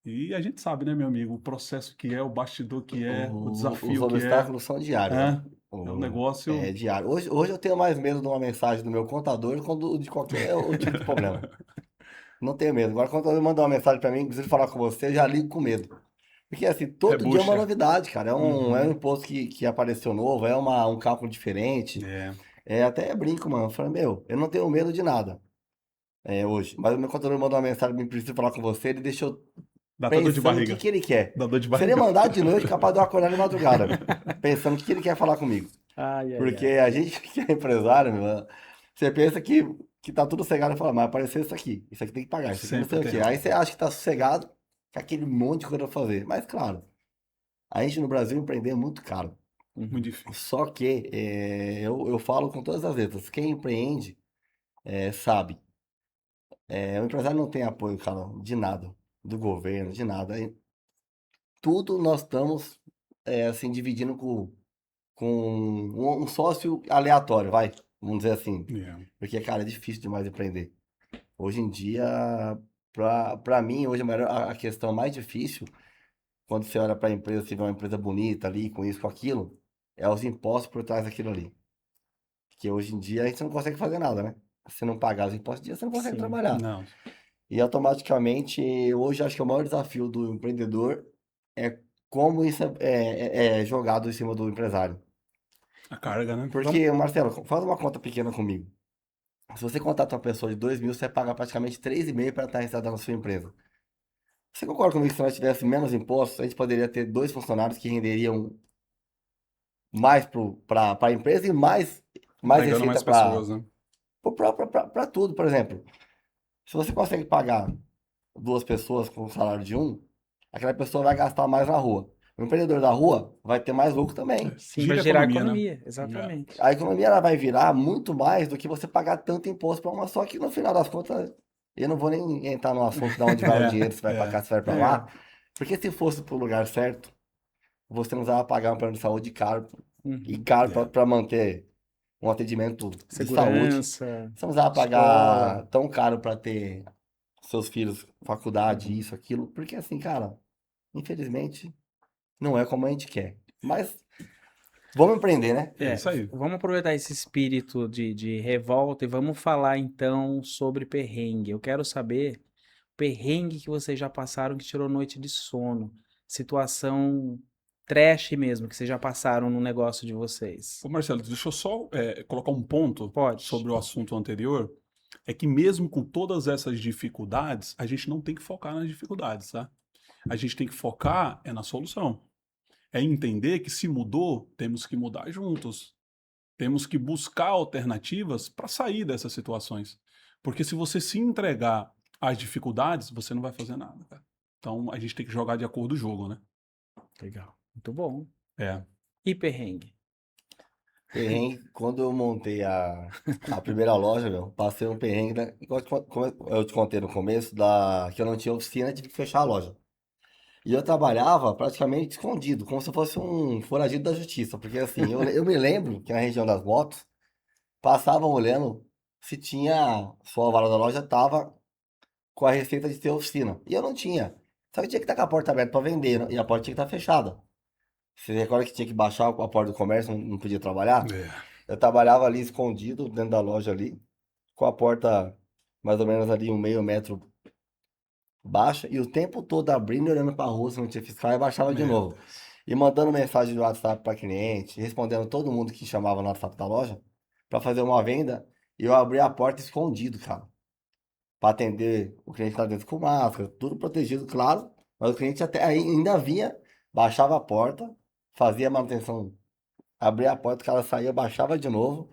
E a gente sabe, né, meu amigo, o processo que é, o bastidor que é, o os desafio que é, obstáculos são diários, né? é, é um negócio. É diário. Hoje eu tenho mais medo de uma mensagem do meu contador do que de qualquer outro tipo de problema. Não tenho medo. Agora, quando ele manda uma mensagem pra mim, preciso falar com você, eu já ligo com medo. Porque, assim, É todo dia é uma bucha. novidade, cara. É um Uhum. imposto que apareceu novo, um cálculo diferente. É, Até brinco, mano. Eu falei, meu, eu não tenho medo de nada, hoje. Mas o meu contador mandou uma mensagem, me preciso falar com você, ele deixou dá até dor de pensando o que barriga. que ele quer. Dá dor de Se ele barriga. mandar de noite, capaz de eu acordar de madrugada, meu, pensando o que que ele quer falar comigo. Ai, ai, Porque ai. a gente que é empresário, meu, você pensa que tá tudo cegado e fala, mas apareceu isso aqui tem que pagar, isso aqui não Sempre sei o quê. tem. Aí você acha que tá sossegado, com aquele monte de coisa pra fazer. Mas claro, a gente no Brasil empreender é muito caro. Muito difícil. Só que eu falo com todas as letras, quem empreende sabe. O empresário não tem apoio, cara, de nada, do governo, de nada. Tudo nós estamos, assim, dividindo com um sócio aleatório, vai, vamos dizer assim. É. Porque, cara, é difícil demais empreender. Hoje em dia, pra mim, hoje a questão mais difícil, quando você olha pra empresa, você vê uma empresa bonita ali, com isso, com aquilo, é os impostos por trás daquilo ali. Porque hoje em dia a gente não consegue fazer nada, né? Se não pagar os impostos, você não consegue Sim. trabalhar. Não. E automaticamente, hoje acho que o maior desafio do empreendedor é como isso é jogado em cima do empresário. A carga, né? Porque, Marcelo, faz uma conta pequena comigo. Se você contrata uma pessoa de 2.000, você vai pagar praticamente 3,5 para estar registrada na sua empresa. Você concorda comigo que se nós tivesse menos impostos, a gente poderia ter 2 funcionários que renderiam mais para a empresa e mais Empregando receita mais pessoas, né? para tudo, por exemplo. Se você consegue pagar 2 pessoas com o salário de um, aquela pessoa vai gastar mais na rua. O empreendedor da rua vai ter mais lucro também. Sim, vai Gira a gerar economia, né? economia, exatamente. A economia ela vai virar muito mais do que você pagar tanto imposto para uma só, que no final das contas, eu não vou nem entrar no assunto de onde vai o dinheiro, se vai para cá, se vai para lá, porque se fosse para o lugar certo, você não precisava pagar um plano de saúde caro e Uhum. caro para manter um atendimento de saúde. Segurança, Você não precisava pagar escola. tão caro para ter seus filhos faculdade, isso, aquilo, porque assim, cara, infelizmente, não é como a gente quer. Mas vamos empreender, né? É isso aí. Vamos aproveitar esse espírito de revolta e vamos falar então sobre perrengue. Eu quero saber o perrengue que vocês já passaram que tirou noite de sono. Situação trash mesmo que vocês já passaram no negócio de vocês. Ô Marcelo, deixa eu só colocar um ponto Pode. sobre o assunto anterior. É que mesmo com todas essas dificuldades, a gente não tem que focar nas dificuldades, tá? A gente tem que focar na solução. É entender que se mudou, temos que mudar juntos. Temos que buscar alternativas para sair dessas situações. Porque se você se entregar às dificuldades, você não vai fazer nada, cara. Então a gente tem que jogar de acordo com o jogo, né? Legal. Muito bom. É. E perrengue? Perrengue, quando eu montei a primeira loja, meu, passei um perrengue, né? Igual como eu te contei no começo, que eu não tinha oficina, tive que fechar a loja. E eu trabalhava praticamente escondido, como se eu fosse um foragido da justiça. Porque assim, eu me lembro que na região das motos, passavam olhando se tinha, sua vaga da loja tava com a receita de ter oficina. E eu não tinha. Só que tinha que estar com a porta aberta para vender, né? E a porta tinha que estar fechada. Você recorda que tinha que baixar a porta do comércio, não podia trabalhar? É. Eu trabalhava ali escondido dentro da loja ali, com a porta mais ou menos ali um meio metro baixa, e o tempo todo abrindo e olhando para a rua se não tinha fiscal e baixava de Meu novo. Deus. E mandando mensagem no WhatsApp para cliente, respondendo todo mundo que chamava no WhatsApp da loja para fazer uma venda, e eu abri a porta escondido, cara, para atender o cliente lá dentro com máscara, tudo protegido, claro, mas o cliente até aí ainda vinha, baixava a porta, fazia a manutenção, abria a porta, o cara saía, baixava de novo,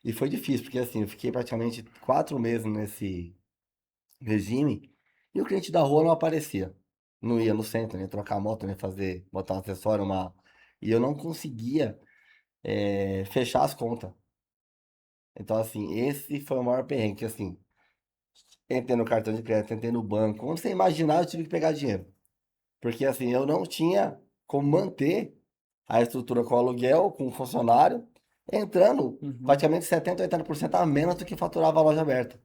e foi difícil, porque assim, eu fiquei praticamente 4 meses nesse regime e o cliente da rua não aparecia. Não ia no centro, nem trocar moto, nem fazer, botar um acessório, e eu não conseguia fechar as contas. Então, assim, esse foi o maior perrengue, que assim, entrei no cartão de crédito, entrei no banco, onde você imaginar eu tive que pegar dinheiro. Porque assim, eu não tinha como manter a estrutura com aluguel, com funcionário, entrando Uhum. praticamente 70, 80% a menos do que faturava a loja aberta.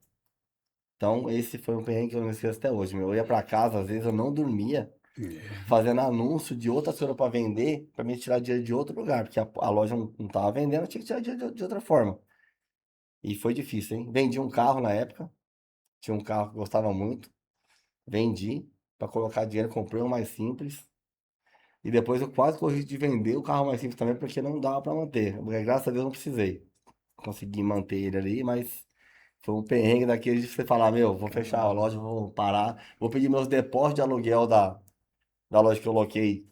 Então, esse foi um perrengue que eu não esqueço até hoje, meu. Eu ia pra casa, às vezes eu não dormia, É. fazendo anúncio de outra coisa para vender, para me tirar dinheiro de outro lugar, porque a loja não tava vendendo, eu tinha que tirar dinheiro de outra forma. E foi difícil, hein? Vendi um carro na época, tinha um carro que eu gostava muito, vendi para colocar dinheiro, comprei um mais simples. E depois eu quase corri de vender o carro mais simples também, porque não dava para manter. Porque, graças a Deus não precisei. Consegui manter ele ali, mas foi um perrengue daquele de você falar, meu, vou fechar a loja, vou parar, vou pedir meus depósitos de aluguel da loja que eu loquei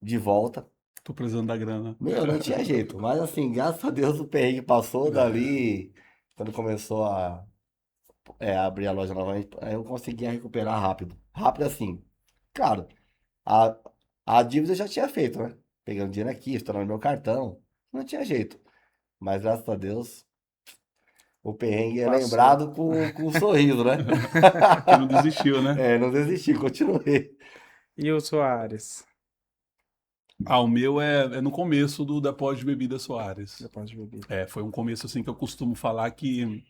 de volta. Tô precisando da grana. Meu, não tinha jeito, mas assim, graças a Deus o perrengue passou dali, quando começou a abrir a loja novamente, aí eu conseguia recuperar rápido. Rápido assim. Claro, a, a dívida eu já tinha feito, né? Pegando dinheiro aqui, estourando meu cartão, não tinha jeito. Mas graças a Deus, o perrengue é Passou. lembrado com um sorriso, né? Que não desistiu, né? É, não desisti, continuei. E o Soares? Ah, o meu é no começo do depósito de bebida Soares. Depois de beber. Foi um começo assim que eu costumo falar que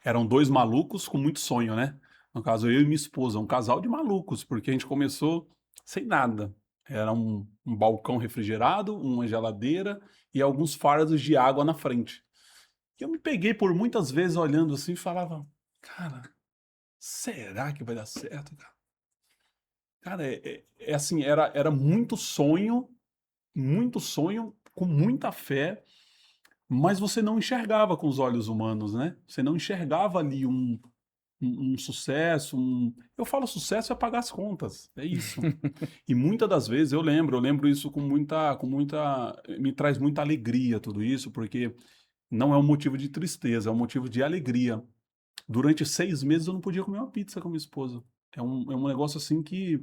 eram dois malucos com muito sonho, né? No caso, eu e minha esposa, um casal de malucos, porque a gente começou sem nada. Era um balcão refrigerado, uma geladeira e alguns fardos de água na frente. E eu me peguei por muitas vezes olhando assim e falava, cara, será que vai dar certo, cara? Cara, é assim, era muito sonho, com muita fé, mas você não enxergava com os olhos humanos, né? Você não enxergava ali um sucesso, eu falo sucesso é pagar as contas, é isso. E muitas das vezes eu lembro isso me traz muita alegria tudo isso, porque não é um motivo de tristeza, é um motivo de alegria. Durante 6 meses eu não podia comer uma pizza com a minha esposa. É um negócio assim que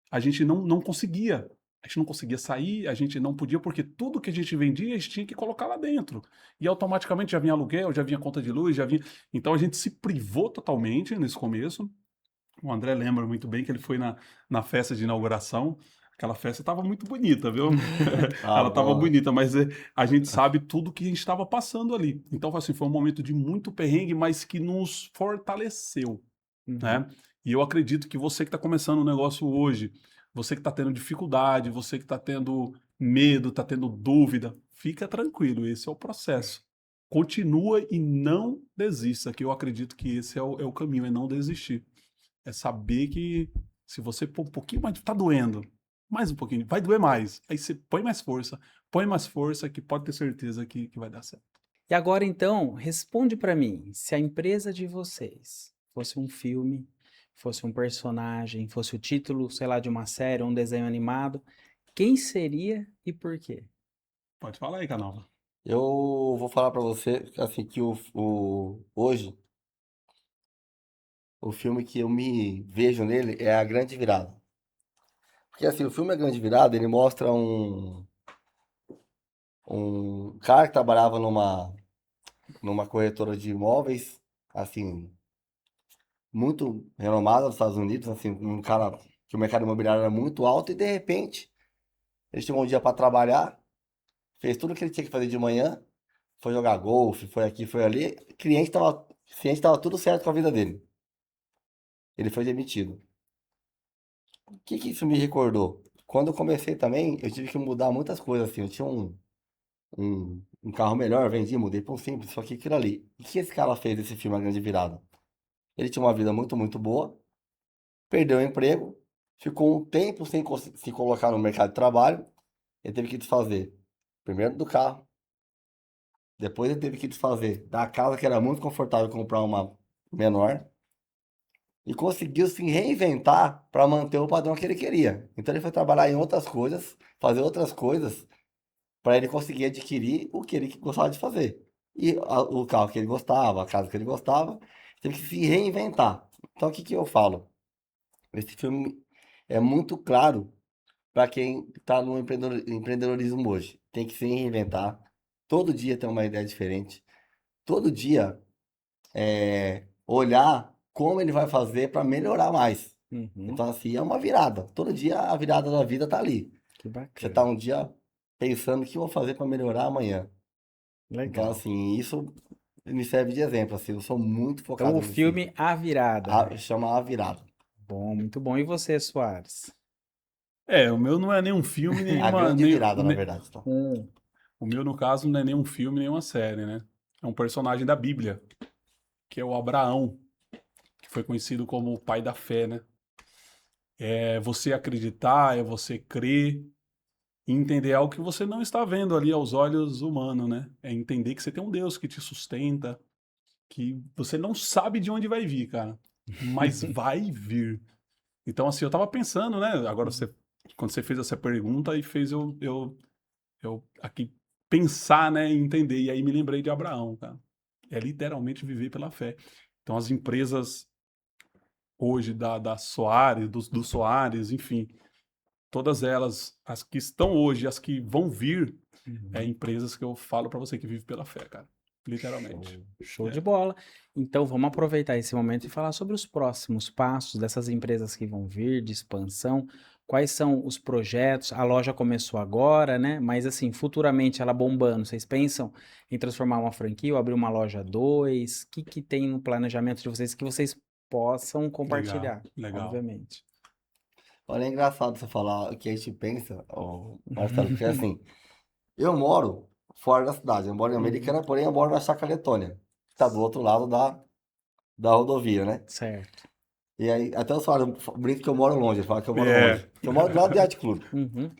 a gente não conseguia. A gente não conseguia sair, a gente não podia, porque tudo que a gente vendia, a gente tinha que colocar lá dentro. E automaticamente já vinha aluguel, já vinha conta de luz, já vinha. Então a gente se privou totalmente nesse começo. O André lembra muito bem que ele foi na festa de inauguração. Aquela festa estava muito bonita, viu? Ah, Ela estava bom. bonita, mas a gente sabe tudo que a gente estava passando ali. Então, assim, foi um momento de muito perrengue, mas que nos fortaleceu, Uhum. né? E eu acredito que você que está começando um negócio hoje, você que está tendo dificuldade, você que está tendo medo, tá tendo dúvida, fica tranquilo, esse é o processo. Continua e não desista, que eu acredito que esse é o caminho, é não desistir. É saber que se você pôr um pouquinho mais, tá doendo, mais um pouquinho, vai doer mais. Aí você põe mais força, que pode ter certeza que vai dar certo. E agora então, responde para mim, se a empresa de vocês fosse um filme, fosse um personagem, fosse o título, sei lá, de uma série, um desenho animado, quem seria e por quê? Pode falar aí, Canova. Eu vou falar pra você, assim, que hoje, o filme que eu me vejo nele é A Grande Virada. Porque, assim, o filme A Grande Virada, ele mostra um cara que trabalhava numa corretora de imóveis, assim, muito renomada nos Estados Unidos, assim, um cara que o mercado imobiliário era muito alto e, de repente, ele chegou um dia para trabalhar, fez tudo o que ele tinha que fazer de manhã, foi jogar golfe, foi aqui, foi ali, cliente tava tudo certo com a vida dele. Ele foi demitido. O que que isso me recordou? Quando eu comecei também, eu tive que mudar muitas coisas, assim, eu tinha um carro melhor, vendi, mudei para um simples, só que aquilo ali. O que esse cara fez desse filme A Grande Virada? Ele tinha uma vida muito, muito boa, perdeu o emprego, ficou um tempo sem se colocar no mercado de trabalho, ele teve que desfazer, primeiro do carro, depois ele teve que desfazer da casa que era muito confortável comprar uma menor e conseguiu se reinventar para manter o padrão que ele queria. Então ele foi trabalhar em outras coisas, fazer outras coisas para ele conseguir adquirir o que ele gostava de fazer. E o carro que ele gostava, a casa que ele gostava, teve que se reinventar. Então o que que eu falo? Esse filme é muito claro para quem está no empreendedorismo hoje. Tem que se reinventar. Todo dia tem uma ideia diferente. Todo dia olhar como ele vai fazer para melhorar mais. Uhum, Então, assim, é uma virada. Todo dia a virada da vida tá ali. que Você bacana. tá um dia pensando o que eu vou fazer para melhorar amanhã. Então, Legal. assim, isso me serve de exemplo. Assim, eu sou muito Então focado o nesse. filme A Virada. Chama A Virada. Bom, muito bom. E você, Soares? O meu não é nenhum filme, A nenhuma. grande virada, na verdade. Tá? O meu, no caso, não é nenhum filme, nenhuma série, né? É um personagem da Bíblia, que é o Abraão, que foi conhecido como o pai da fé, né? É você acreditar, é você crer e entender algo que você não está vendo ali aos olhos humanos, né? É entender que você tem um Deus que te sustenta, que você não sabe de onde vai vir, cara, mas vai vir. Então, assim, eu tava pensando, né? Agora, quando você fez essa pergunta e fez eu aqui pensar, né, e entender. E aí me lembrei de Abraão, cara. É literalmente viver pela fé. Então, as empresas hoje da Soares, do Soares, enfim, todas elas, as que estão hoje, as que vão vir, empresas que eu falo para você que vive pela fé, cara. Literalmente. Show de bola. Então vamos aproveitar esse momento e falar sobre os próximos passos dessas empresas que vão vir, de expansão. Quais são os projetos? A loja começou agora, né? Mas assim, futuramente ela bombando, vocês pensam em transformar uma franquia ou abrir uma loja 2? O que que tem no planejamento de vocês que vocês possam compartilhar, Legal. obviamente. Olha, é engraçado você falar o que a gente pensa, Marcelo, porque assim, eu moro fora da cidade, eu moro em Americana, porém eu moro na Chácara Letônia, que está do outro lado da rodovia, né? Certo. E aí, até os falam, brinco que eu moro longe, fala que eu moro longe. Eu moro do lado do Yacht Club. Uhum.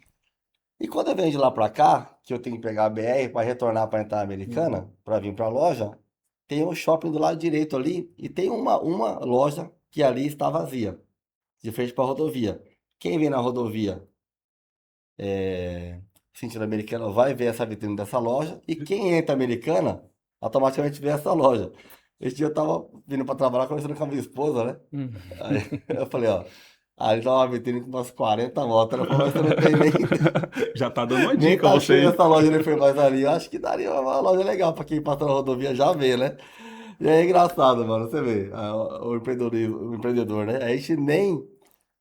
E quando eu venho de lá pra cá, que eu tenho que pegar a BR para retornar para entrar na Americana, para vir pra loja, tem um shopping do lado direito ali e tem uma loja que ali está vazia, de frente para a rodovia. Quem vem na rodovia sentido Americana vai ver essa vitrine dessa loja e quem entra Americana automaticamente vê essa loja. Esse dia eu tava vindo para trabalhar conversando com a minha esposa, né? Uhum. Aí eu falei, ó, ali tá uma vitrine com umas 40 motos. Ela falou, mas você não tem nem, Já tá dando uma nem dica, tá você. cheia essa loja, ele foi mais ali. Eu acho que daria uma loja legal para quem passa na rodovia já vê, né? E é engraçado, mano, você vê, o empreendedor, né? A gente nem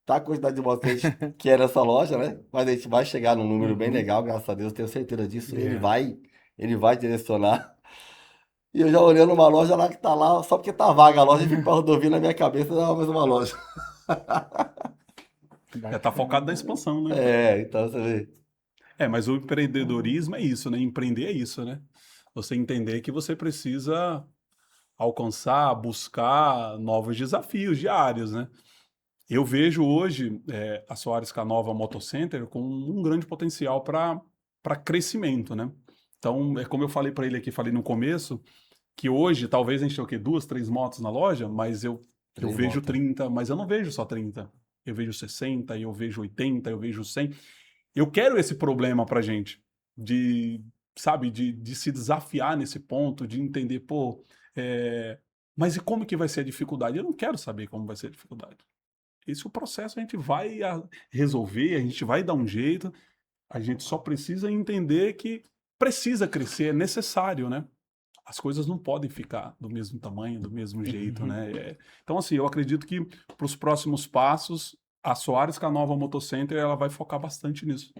tá com a quantidade de motos que a gente quer nessa loja, né? Mas a gente vai chegar num número bem legal, graças a Deus, tenho certeza disso. Ele vai direcionar. E eu já olhando uma loja lá que tá lá, só porque tá vaga a loja, e fico pra rodovia na minha cabeça, não é mais uma loja. Tá focado na expansão, né? Então você vê. Mas o empreendedorismo é isso, né? Empreender é isso, né? Você entender que você precisa alcançar, buscar novos desafios diários, né? Eu vejo hoje a Soares Canova Motocenter com um grande potencial para crescimento, né? Então, é como eu falei para ele aqui, falei no começo, que hoje talvez a gente tenha o quê? 2, 3 motos na loja, mas eu Três vejo motos. 30, mas eu não vejo só 30. Eu vejo 60, eu vejo 80, eu vejo 100. Eu quero esse problema pra gente, de, sabe, de se desafiar nesse ponto, de entender, pô, mas e como que vai ser a dificuldade? Eu não quero saber como vai ser a dificuldade. Esse é o processo, a gente vai resolver, a gente vai dar um jeito, a gente só precisa entender que precisa crescer, é necessário, né? As coisas não podem ficar do mesmo tamanho, do mesmo jeito, Uhum. né? Então, assim, eu acredito que para os próximos passos, a Soares Canova Motocenter, ela vai focar bastante nisso.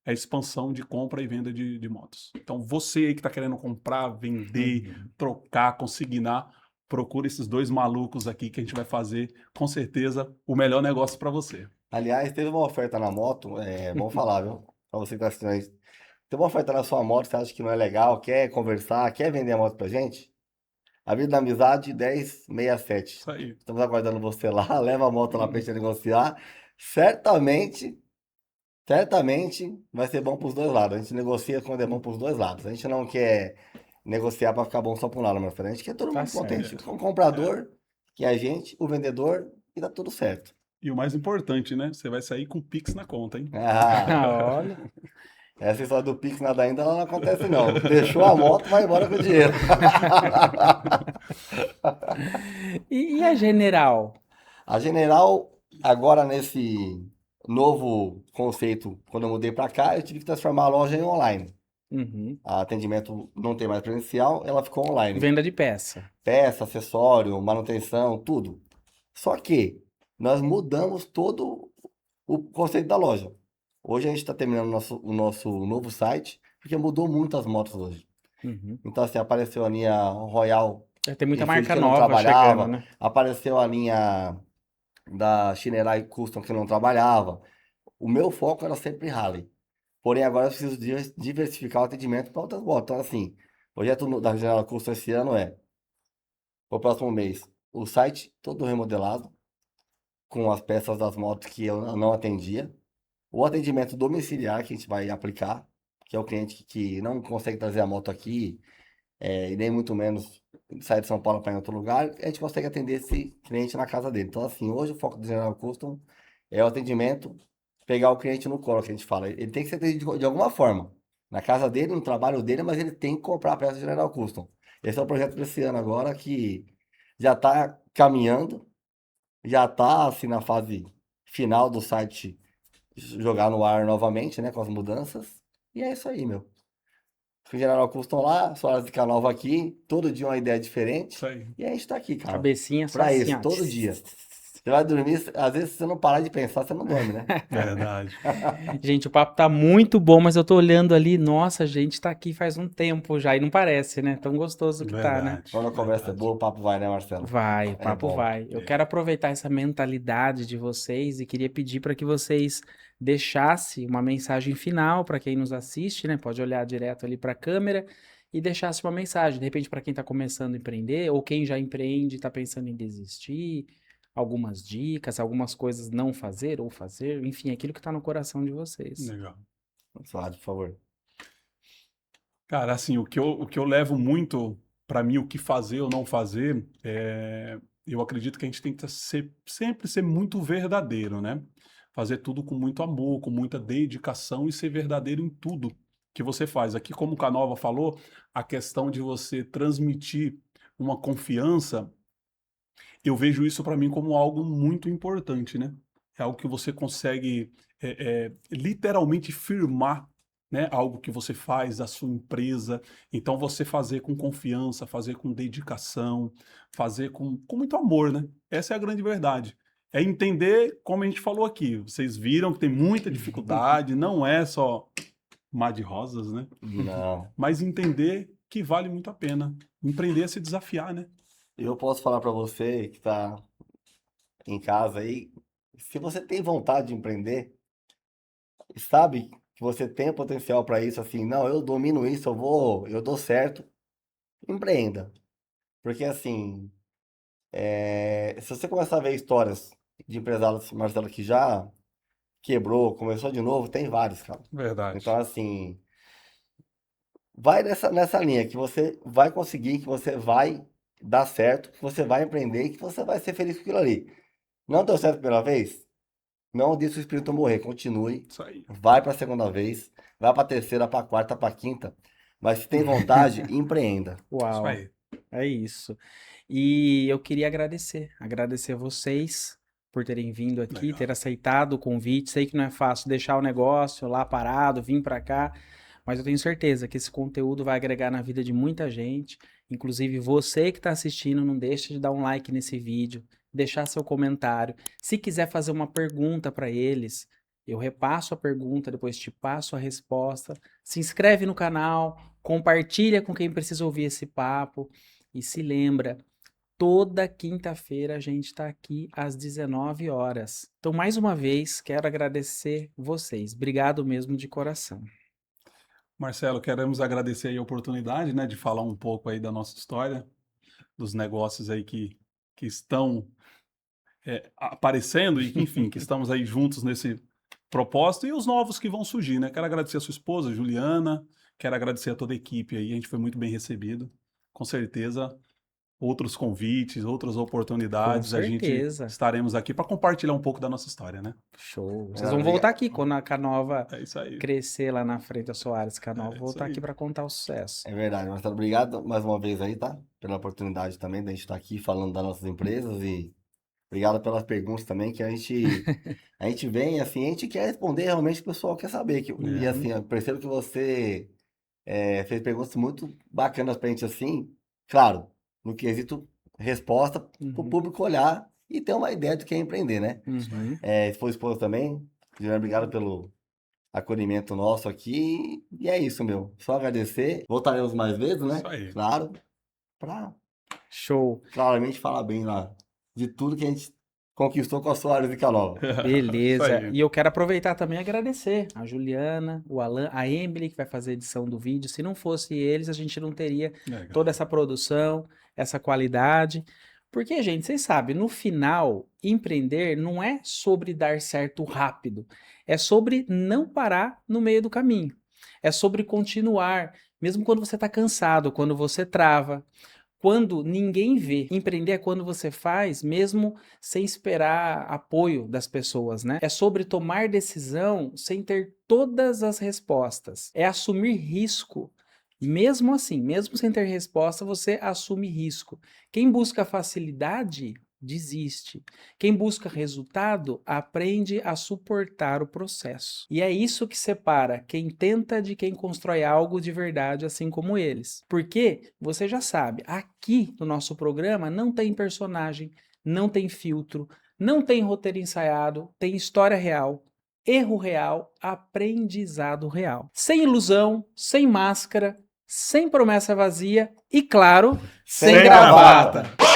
É a expansão de compra e venda de motos. Então, você aí que está querendo comprar, vender, trocar, consignar, procura esses dois malucos aqui que a gente vai fazer, com certeza, o melhor negócio para você. Aliás, teve uma oferta na moto, vamos falar, viu? Pra você que tá assistindo aí. Tem uma oferta na sua moto, você acha que não é legal, quer conversar, quer vender a moto pra gente? Avenida da Amizade 1067. Isso aí. Estamos aguardando você lá, leva a moto lá pra gente negociar. Certamente, certamente vai ser bom pros dois lados. A gente negocia quando é bom pros dois lados. A gente não quer negociar pra ficar bom só pra um lado, meu filho. A gente quer todo Tá mundo contente. certo. O comprador, que é a gente, o vendedor, e dá tudo certo. E o mais importante, né? Você vai sair com o Pix na conta, hein? Ah, Olha. essa história do Pix nada ainda não acontece não. Deixou a moto, vai embora com o dinheiro. E a General? A General, agora nesse novo conceito, quando eu mudei para cá, eu tive que transformar a loja em online. Uhum. O atendimento não tem mais presencial, ela ficou online. Venda de peça. Peça, acessório, manutenção, tudo. Só que nós mudamos todo o conceito da loja. Hoje a gente está terminando o nosso novo site, porque mudou muito as motos hoje. Uhum. Então, assim, apareceu a linha Royal Tem muita Enfield marca que não nova chegando, trabalhava, né? apareceu a linha da Shinerai Custom que não trabalhava. O meu foco era sempre Harley. Porém, agora eu preciso diversificar o atendimento para outras motos. Então, assim, o projeto da General Custom esse ano o próximo mês, o site todo remodelado, com as peças das motos que eu não atendia. O atendimento domiciliar que a gente vai aplicar, que é o cliente que não consegue trazer a moto aqui, e nem muito menos sair de São Paulo para ir em outro lugar, a gente consegue atender esse cliente na casa dele. Então, assim, hoje o foco do General Custom é o atendimento, pegar o cliente no colo, que a gente fala. Ele tem que ser atendido de alguma forma. Na casa dele, no trabalho dele, mas ele tem que comprar a peça do General Custom. Esse é o projeto desse ano agora, que já está caminhando, já está assim, na fase final do site jogar no ar novamente, né, com as mudanças. E é isso aí, meu. General Custom lá, Soares de Canova aqui, todo dia uma ideia diferente. Isso aí. E a gente tá aqui, cara. Cabecinha só Pra assim, isso, ó. todo dia. Você vai dormir, às vezes se você não parar de pensar, você não dorme, né? Verdade. Gente, o papo tá muito bom, mas eu tô olhando ali, nossa, a gente tá aqui faz um tempo já, e não parece, né? Tão gostoso que tá, né? Verdade. Quando a conversa é Verdade. boa, o papo vai, né, Marcelo? Vai, o É papo bom. vai. Eu É. quero aproveitar essa mentalidade de vocês e queria pedir para que vocês deixassem uma mensagem final para quem nos assiste, né? Pode olhar direto ali para a câmera e deixasse uma mensagem, de repente para quem está começando a empreender ou quem já empreende e está pensando em desistir, algumas dicas, algumas coisas não fazer ou fazer, enfim, aquilo que está no coração de vocês. Legal. Soares, por favor. Cara, assim, o que eu levo muito para mim, o que fazer ou não fazer, eu acredito que a gente tem que sempre ser muito verdadeiro, né? Fazer tudo com muito amor, com muita dedicação e ser verdadeiro em tudo que você faz. Aqui, como o Canova falou, a questão de você transmitir uma confiança, eu vejo isso para mim como algo muito importante, né? É algo que você consegue literalmente firmar, né? Algo que você faz, a sua empresa. Então você fazer com confiança, fazer com dedicação, fazer com muito amor, né? Essa é a grande verdade. É entender, como a gente falou aqui, vocês viram que tem muita dificuldade, não é só mar de rosas, né? Não. Mas entender que vale muito a pena. Empreender é se desafiar, né? Eu posso falar pra você que tá em casa aí, se você tem vontade de empreender, sabe que você tem potencial para isso, assim, não, eu domino isso, eu dou certo, empreenda. Porque assim, se você começar a ver histórias de empresários, Marcelo, que já quebrou, começou de novo, tem vários, cara. Então, Verdade. assim, vai nessa linha, que você vai conseguir, que você vai dar certo, que você vai empreender e que você vai ser feliz com aquilo ali. Não deu certo a primeira vez? Não deixe o espírito morrer, continue, Isso aí. vai para a segunda vez, vai para a terceira, para a quarta, para a quinta, mas se tem vontade, empreenda. Isso Uau, aí. é isso. E eu queria agradecer a vocês por terem vindo aqui, Legal. ter aceitado o convite. Sei que não é fácil deixar o negócio lá parado, vir para cá, mas eu tenho certeza que esse conteúdo vai agregar na vida de muita gente. Inclusive você que está assistindo, não deixe de dar um like nesse vídeo, deixar seu comentário. Se quiser fazer uma pergunta para eles, eu repasso a pergunta, depois te passo a resposta. Se inscreve no canal, compartilha com quem precisa ouvir esse papo e se lembra, toda quinta-feira a gente está aqui às 19 horas. Então, mais uma vez, quero agradecer vocês. Obrigado mesmo de coração. Marcelo, queremos agradecer aí a oportunidade, né, de falar um pouco aí da nossa história, dos negócios aí que estão aparecendo e que, enfim, que estamos aí juntos nesse propósito e os novos que vão surgir, né? Quero agradecer a sua esposa, Juliana, quero agradecer a toda a equipe aí, a gente foi muito bem recebido. Com certeza, outros convites, outras Com oportunidades, a gente certeza. estaremos aqui para compartilhar um pouco da nossa história, né? Show. Vocês Ah, vão obrigado. voltar aqui quando a Canova É isso aí. crescer lá na frente, a Soares Canova, É isso voltar aí. aqui para contar o sucesso. É verdade, Marcelo, obrigado mais uma vez aí, tá? Pela oportunidade também de a gente estar aqui falando das nossas empresas e obrigado pelas perguntas também, que a gente vem, assim, a gente quer responder realmente o que o pessoal quer saber. E É. assim, eu percebo que você fez perguntas muito bacanas pra gente, assim, claro, no quesito resposta para o Uhum. público olhar e ter uma ideia do que é empreender, né? Uhum. Se for esposa também, Juliana, obrigado pelo acolhimento nosso aqui. E é isso, meu. Só agradecer. Voltaremos mais vezes, né? Isso aí. Claro, pra Show. claramente falar bem lá de tudo que a gente conquistou com a Soares e Canova. Isso Beleza. aí. E eu quero aproveitar também e agradecer a Juliana, o Alan, a Emily, que vai fazer a edição do vídeo. Se não fosse eles, a gente não teria Legal. toda essa produção, essa qualidade. Porque, gente, vocês sabem, no final, empreender não é sobre dar certo rápido. É sobre não parar no meio do caminho. É sobre continuar, mesmo quando você está cansado, quando você trava. Quando ninguém vê. Empreender é quando você faz, mesmo sem esperar apoio das pessoas, né? É sobre tomar decisão sem ter todas as respostas. É assumir risco. Mesmo assim, mesmo sem ter resposta, você assume risco. Quem busca facilidade, desiste. Quem busca resultado, aprende a suportar o processo. E é isso que separa quem tenta de quem constrói algo de verdade, assim como eles. Porque, você já sabe, aqui no nosso programa não tem personagem, não tem filtro, não tem roteiro ensaiado, tem história real, erro real, aprendizado real. Sem ilusão, sem máscara, sem promessa vazia e, claro, sem Sem gravata. gravata.